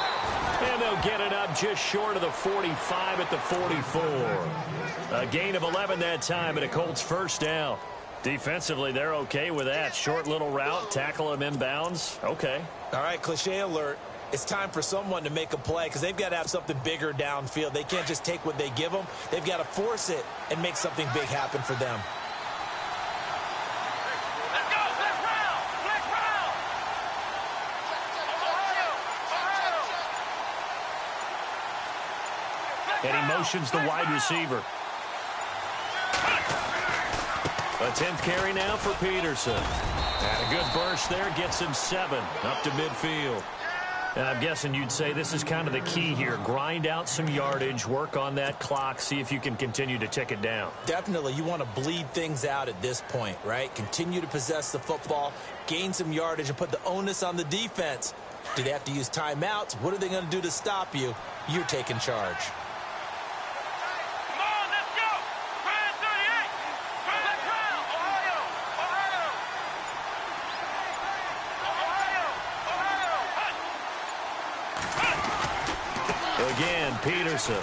And they'll get it up just short of the 45 at the 44. A gain of 11 that time, and a Colts first down. Defensively, they're okay with that. Short little route, tackle him inbounds. Okay. All right, cliche alert. It's time for someone to make a play because they've got to have something bigger downfield. They can't just take what they give them. They've got to force it and make something big happen for them. And he motions the wide receiver. A 10th carry now for Peterson. And a good burst there gets him 7 up to midfield. And I'm guessing you'd say this is kind of the key here. Grind out some yardage, work on that clock, see if you can continue to tick it down. Definitely. You want to bleed things out at this point, right? Continue to possess the football, gain some yardage, and put the onus on the defense. Do they have to use timeouts? What are they going to do to stop you? You're taking charge. Again, Peterson.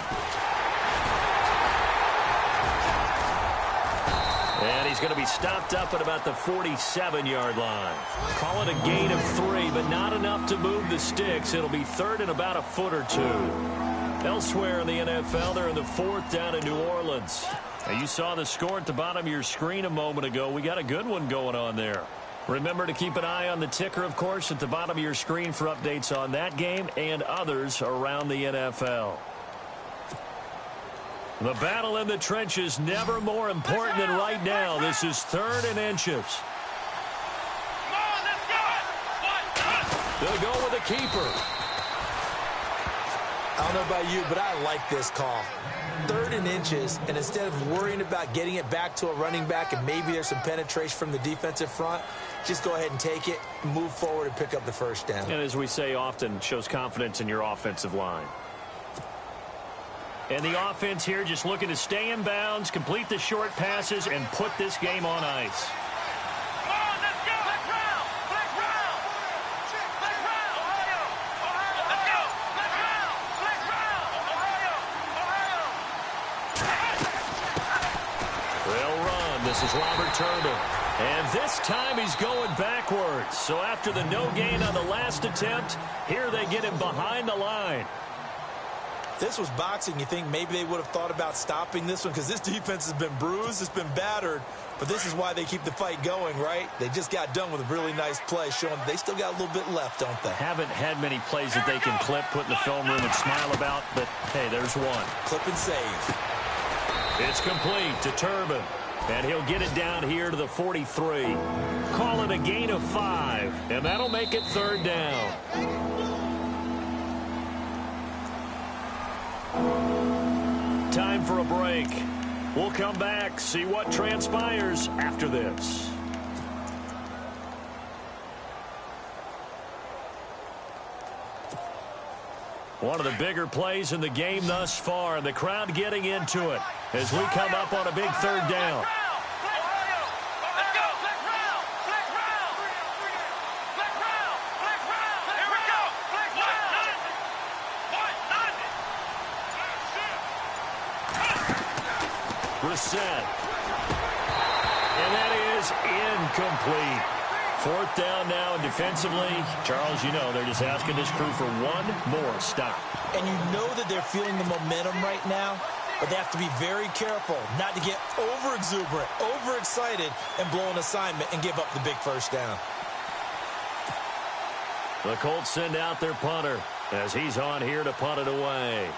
And he's going to be stopped up at about the 47-yard line. Call it a gain of 3, but not enough to move the sticks. It'll be third and about a foot or 2. Elsewhere in the NFL, they're in the 4th down in New Orleans. Now, you saw the score at the bottom of your screen a moment ago. We got a good one going on there. Remember to keep an eye on the ticker, of course, at the bottom of your screen for updates on that game and others around the NFL. The battle in the trenches never more important than right now. This is 3rd and inches. They'll go with a keeper. I don't know about you, but I like this call. 3rd and inches, and instead of worrying about getting it back to a running back and maybe there's some penetration from the defensive front, just go ahead and take it, move forward, and pick up the first down. And as we say often, shows confidence in your offensive line. And the offense here just looking to stay in bounds, complete the short passes, and put this game on ice. This is Robert Turbin. And this time he's going backwards. So after the no gain on the last attempt, here they get him behind the line. This was boxing. You think maybe they would have thought about stopping this one because this defense has been bruised, it's been battered. But this is why they keep the fight going, right? They just got done with a really nice play, showing they still got a little bit left, don't they? Haven't had many plays that they can clip, put in the film room, and smile about. But, hey, there's one. Clip and save. It's complete to Turbin. And he'll get it down here to the 43. Call it a gain of 5. And that'll make it 3rd down. Time for a break. We'll come back, see what transpires after this. One of the bigger plays in the game thus far, and the crowd getting into it as we come up on a big 3rd down. Brissett. And that is incomplete. 4th down now, and defensively, Charles, you know, they're just asking this crew for one more stop. And you know that they're feeling the momentum right now, but they have to be very careful not to get over-exuberant, over-excited, and blow an assignment and give up the big first down. The Colts send out their punter as he's on here to punt it away.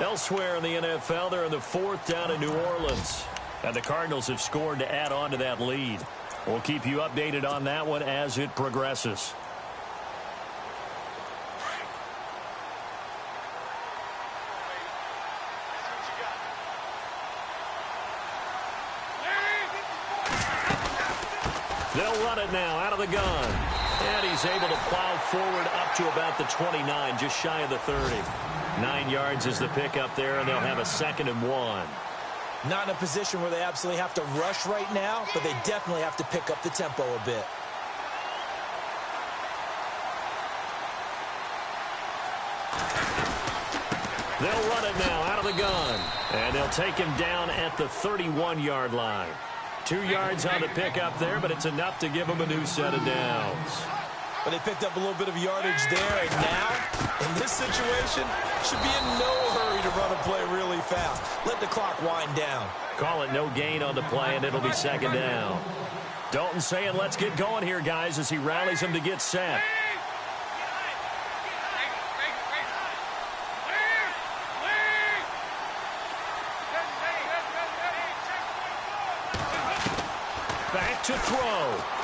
Elsewhere in the NFL, they're in the fourth down in New Orleans. And the Cardinals have scored to add on to that lead. We'll keep you updated on that one as it progresses. They'll run it now out of the gun. And he's able to plow forward up to about the 29, just shy of the 30. 9 yards is the pickup there, and they'll have a 2nd and 1. Not in a position where they absolutely have to rush right now, but they definitely have to pick up the tempo a bit. They'll run it now out of the gun. And they'll take him down at the 31-yard line. 2 yards on the pickup there, but it's enough to give him a new set of downs. But they picked up a little bit of yardage there, and now, in this situation, should be in no hurry to run a play really fast. Let the clock wind down. Call it no gain on the play, and it'll be 2nd down. Dalton saying, let's get going here, guys, as he rallies them to get set. Back to throw.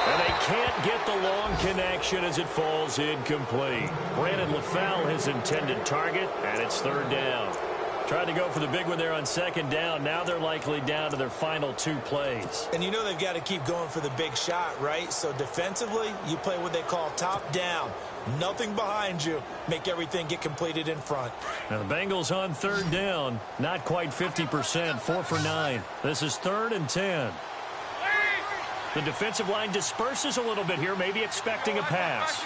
And they can't get the long connection as it falls incomplete. Brandon LaFell, his intended target, and it's 3rd down. Tried to go for the big one there on 2nd down. Now they're likely down to their final 2 plays. And you know they've got to keep going for the big shot, right? So defensively, you play what they call top down. Nothing behind you. Make everything get completed in front. Now the Bengals on 3rd down. Not quite 50%. 4 for 9. This is 3rd and 10. The defensive line disperses a little bit here, maybe expecting a pass.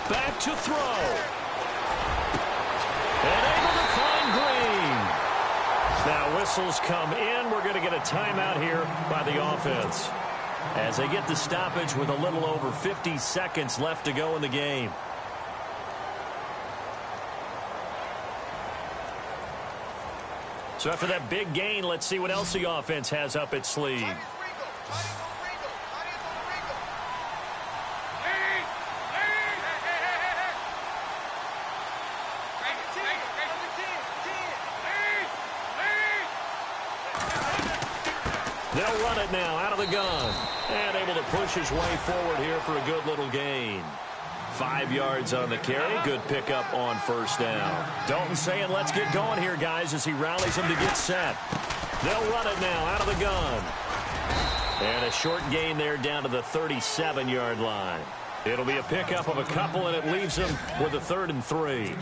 Back to throw. And able to find Green. Now whistles come in. We're going to get a timeout here by the offense, as they get the stoppage with a little over 50 seconds left to go in the game. So after that big gain, let's see what else the offense has up its sleeve. They'll run it now out of the gun. And able to push his way forward here for a good little gain. 5 yards on the carry. Good pickup on 1st down. Dalton saying, let's get going here, guys, as he rallies them to get set. They'll run it now out of the gun. And a short gain there down to the 37-yard line. It'll be a pickup of a couple, and it leaves them with a 3rd and 3.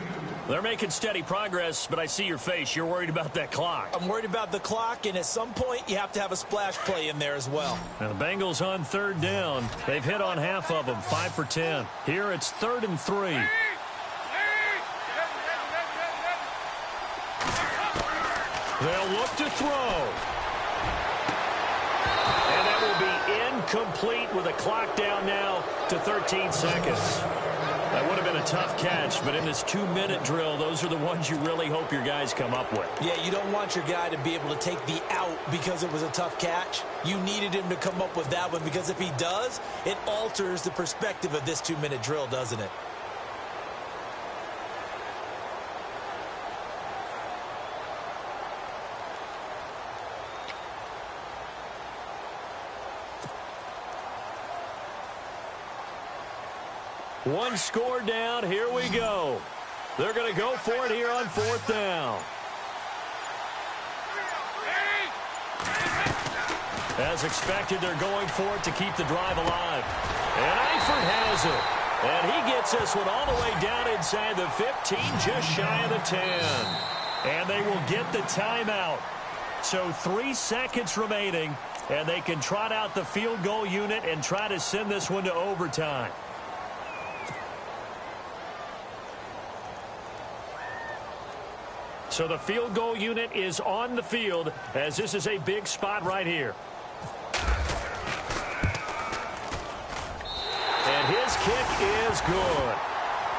They're making steady progress, but I see your face. You're worried about that clock. I'm worried about the clock, and at some point, you have to have a splash play in there as well. Now the Bengals on 3rd down. They've hit on half of them, 5 for 10. Here it's 3rd and 3. They'll look to throw. And that will be incomplete with a clock down now to 13 seconds. That would have been a tough catch, but in this 2-minute drill, those are the ones you really hope your guys come up with. Yeah, you don't want your guy to be able to take the out because it was a tough catch. You needed him to come up with that one, because if he does, it alters the perspective of this 2-minute drill, doesn't it? One score down. Here we go. They're going to go for it here on 4th down. As expected, they're going for it to keep the drive alive. And Eifert has it. And he gets this one all the way down inside the 15, just shy of the 10. And they will get the timeout. So 3 seconds remaining, and they can trot out the field goal unit and try to send this one to overtime. So the field goal unit is on the field, as this is a big spot right here. And his kick is good.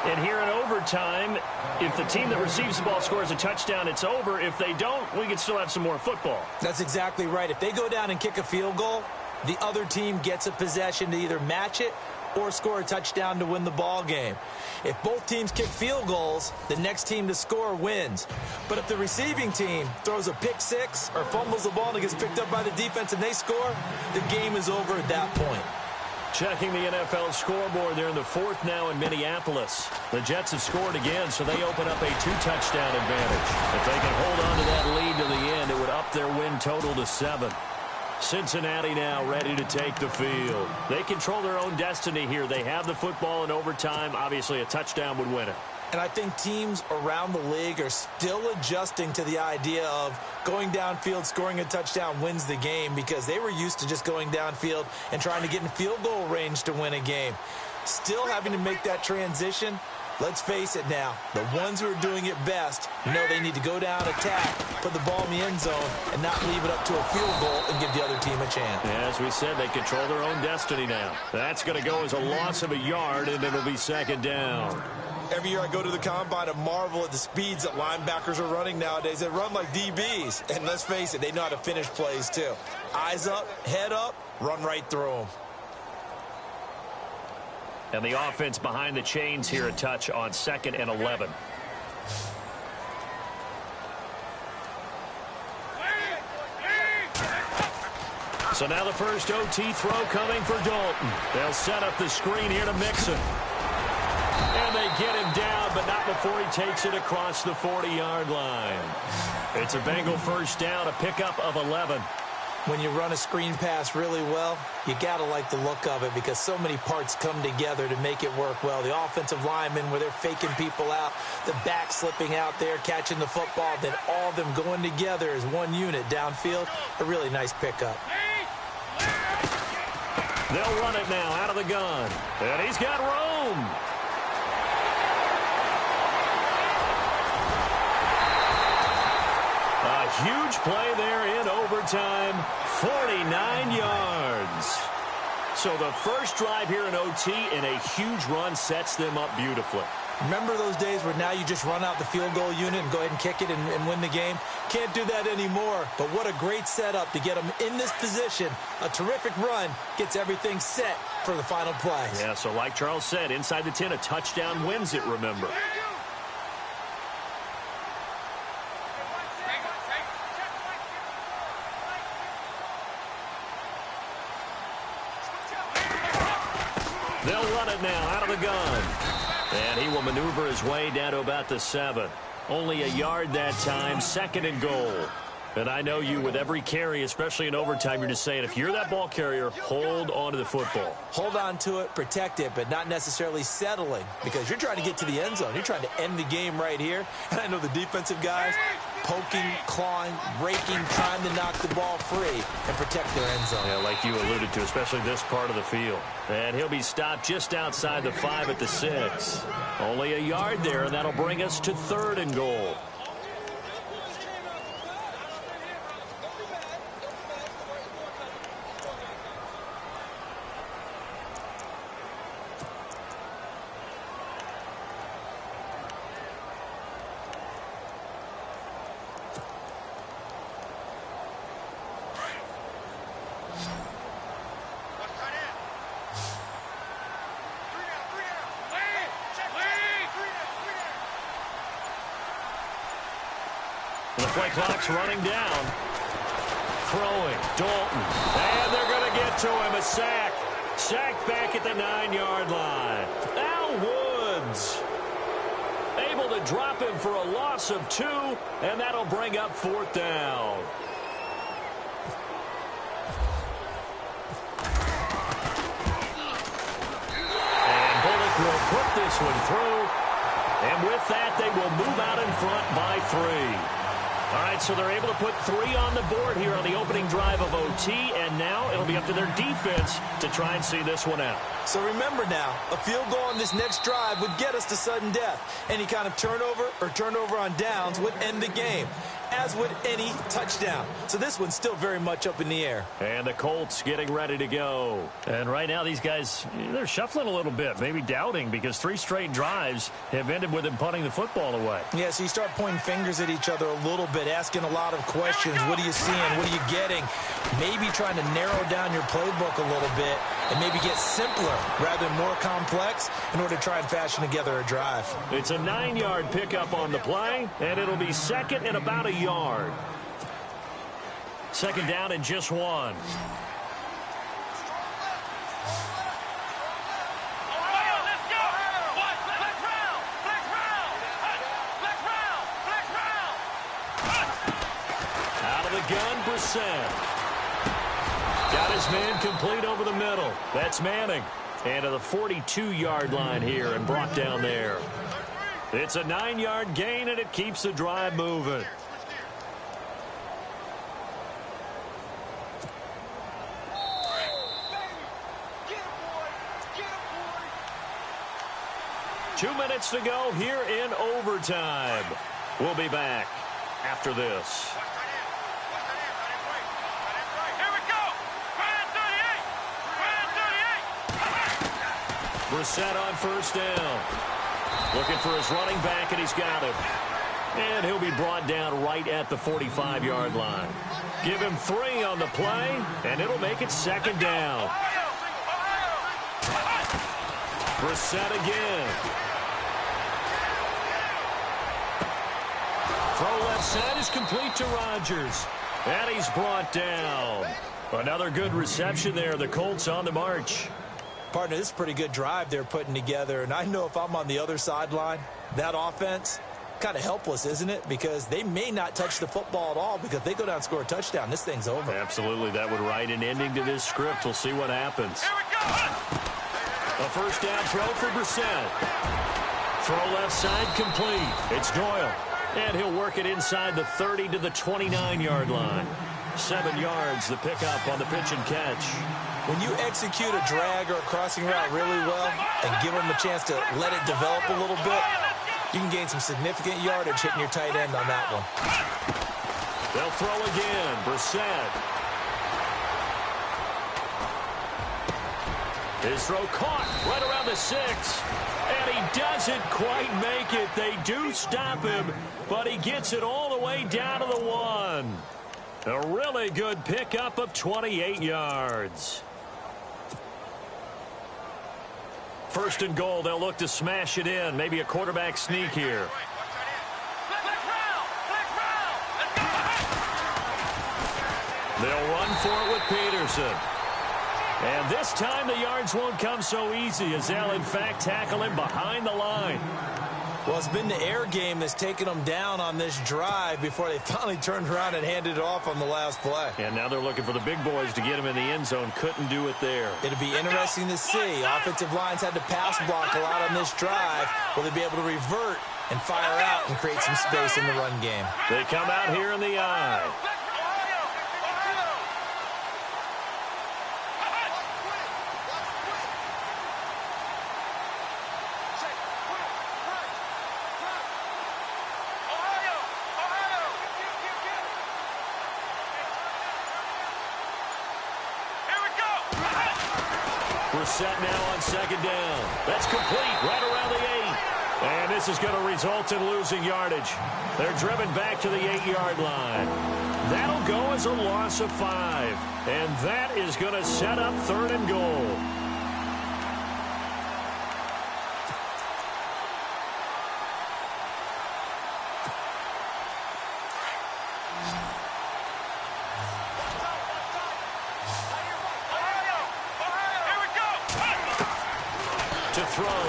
And here in overtime, if the team that receives the ball scores a touchdown, it's over. If they don't, we can still have some more football. That's exactly right. If they go down and kick a field goal, the other team gets a possession to either match it or score a touchdown to win the ball game. If both teams kick field goals, the next team to score wins. But if the receiving team throws a pick six or fumbles the ball and it gets picked up by the defense and they score, the game is over at that point. Checking the NFL scoreboard, they're in the fourth now in Minneapolis. The Jets have scored again, so they open up a 2-touchdown advantage. If they can hold on to that lead to the end, it would up their win total to 7. Cincinnati now ready to take the field. They control their own destiny here. They have the football in overtime. Obviously, a touchdown would win it. And I think teams around the league are still adjusting to the idea of going downfield, scoring a touchdown wins the game, because they were used to just going downfield and trying to get in field goal range to win a game. Still having to make that transition. Let's face it now, the ones who are doing it best know they need to go down, attack, put the ball in the end zone, and not leave it up to a field goal and give the other team a chance. Yeah, as we said, they control their own destiny now. That's going to go as a loss of a yard, and it'll be second down. Every year I go to the combine and marvel at the speeds that linebackers are running nowadays. They run like DBs. And let's face it, they know how to finish plays too. Eyes up, head up, run right through them. And the offense behind the chains here, a touch on 2nd and 11. So now the first OT throw coming for Dalton. They'll set up the screen here to Mixon. And they get him down, but not before he takes it across the 40-yard line. It's a Bengal first down, a pickup of 11. When you run a screen pass really well, you got to like the look of it because so many parts come together to make it work well. The offensive linemen, where they're faking people out, the back slipping out there, catching the football, then all of them going together as one unit downfield. A really nice pickup. They'll run it now out of the gun. And he's got room. A huge play there in overtime, 49 yards. So the first drive here in OT and a huge run sets them up beautifully. Remember those days where now you just run out the field goal unit and go ahead and kick it and win the game? Can't do that anymore, but what a great setup to get them in this position. A terrific run gets everything set for the final play. Yeah, so like Charles said, inside the 10, a touchdown wins it, remember. They'll run it now out of the gun. And he will maneuver his way down to about the 7. Only a yard that time, 2nd and goal. And I know you, with every carry, especially in overtime, you're just saying, if you're that ball carrier, hold on to the football. Hold on to it, protect it, but not necessarily settling, because you're trying to get to the end zone. You're trying to end the game right here. And I know the defensive guys poking, clawing, raking, trying to knock the ball free and protect their end zone. Yeah, like you alluded to, especially this part of the field. And he'll be stopped just outside the 5 at the 6. Only a yard there, and that'll bring us to 3rd and goal. The play clock's running down. Throwing, Dalton. And they're going to get to him. A sack. Sacked back at the 9-yard line. Al Woods able to drop him for a loss of 2, and that'll bring up 4th down. And Bullock will put this one through. And with that, they will move out in front by 3. All right, so they're able to put 3 on the board here on the opening drive of OT, and now it'll be up to their defense to try and see this one out. So remember now, a field goal on this next drive would get us to sudden death. Any kind of turnover or turnover on downs would end the game, as would any touchdown. So this one's still very much up in the air. And the Colts getting ready to go. And right now these guys, they're shuffling a little bit, maybe doubting, because 3 straight drives have ended with them punting the football away. Yeah, so you start pointing fingers at each other a little bit, asking a lot of questions. What are you seeing? What are you getting? Maybe trying to narrow down your playbook a little bit and maybe get simpler rather than more complex in order to try and fashion together a drive. It's a 9-yard pickup on the play, and it'll be second and about a yard. Second down and just 1. Gun, Brissett. Got his man complete over the middle. That's Manning. And to the 42-yard line here and brought down there. It's a 9-yard gain, and it keeps the drive moving. Two minutes to go here in overtime. We'll be back after this. Brissett on first down. Looking for his running back, and he's got him. And he'll be brought down right at the 45-yard line. Give him 3 on the play, and it'll make it second down. Brissett again. Throw left side is complete to Rodgers. And he's brought down. Another good reception there. The Colts on the march. Partner, this is a pretty good drive they're putting together, and I know if I'm on the other sideline, that offense, kind of helpless, isn't it? Because they may not touch the football at all, because if they go down and score a touchdown, this thing's over. Absolutely, that would write an ending to this script. We'll see what happens. A first down throw for Brissett. Throw left side complete. It's Doyle, and he'll work it inside the 30 to the 29-yard line. 7 yards, the pickup on the pitch and catch. When you execute a drag or a crossing route really well and give them a chance to let it develop a little bit, you can gain some significant yardage hitting your tight end on that one. They'll throw again. Brissett. His throw caught right around the 6. And he doesn't quite make it. They do stop him, but he gets it all the way down to the 1. A really good pickup of 28 yards. First and goal, they'll look to smash it in. Maybe a quarterback sneak here. They'll run for it with Peterson. And this time the yards won't come so easy as they'll, in fact, tackle him behind the line. Well, it's been the air game that's taken them down on this drive before they finally turned around and handed it off on the last play. And now they're looking for the big boys to get him in the end zone. Couldn't do it there. It'll be interesting to see. Offensive lines had to pass block a lot on this drive. Will they be able to revert and fire out and create some space in the run game? They come out here in the eye. Brissett now on second down. That's complete right around the 8. And this is going to result in losing yardage. They're driven back to the 8-yard line. That'll go as a loss of 5. And that is going to set up third and goal.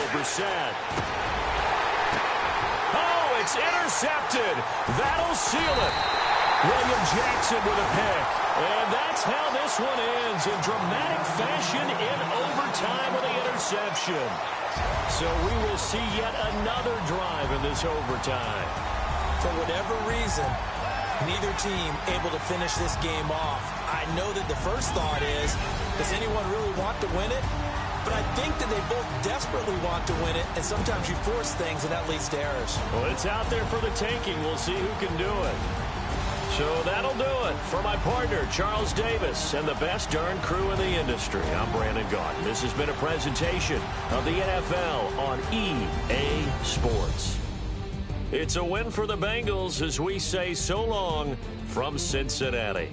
Brissett. Oh, it's intercepted. That'll seal it. William Jackson with a pick. And that's how this one ends in dramatic fashion in overtime with the interception. So we will see yet another drive in this overtime. For whatever reason, neither team able to finish this game off. I know that the first thought is, does anyone really want to win it? But I think that they both desperately want to win it, and sometimes you force things, and that leads to errors. Well, it's out there for the taking. We'll see who can do it. So that'll do it for my partner, Charles Davis, and the best darn crew in the industry. I'm Brandon Gaudin. This has been a presentation of the NFL on EA Sports. It's a win for the Bengals as we say so long from Cincinnati.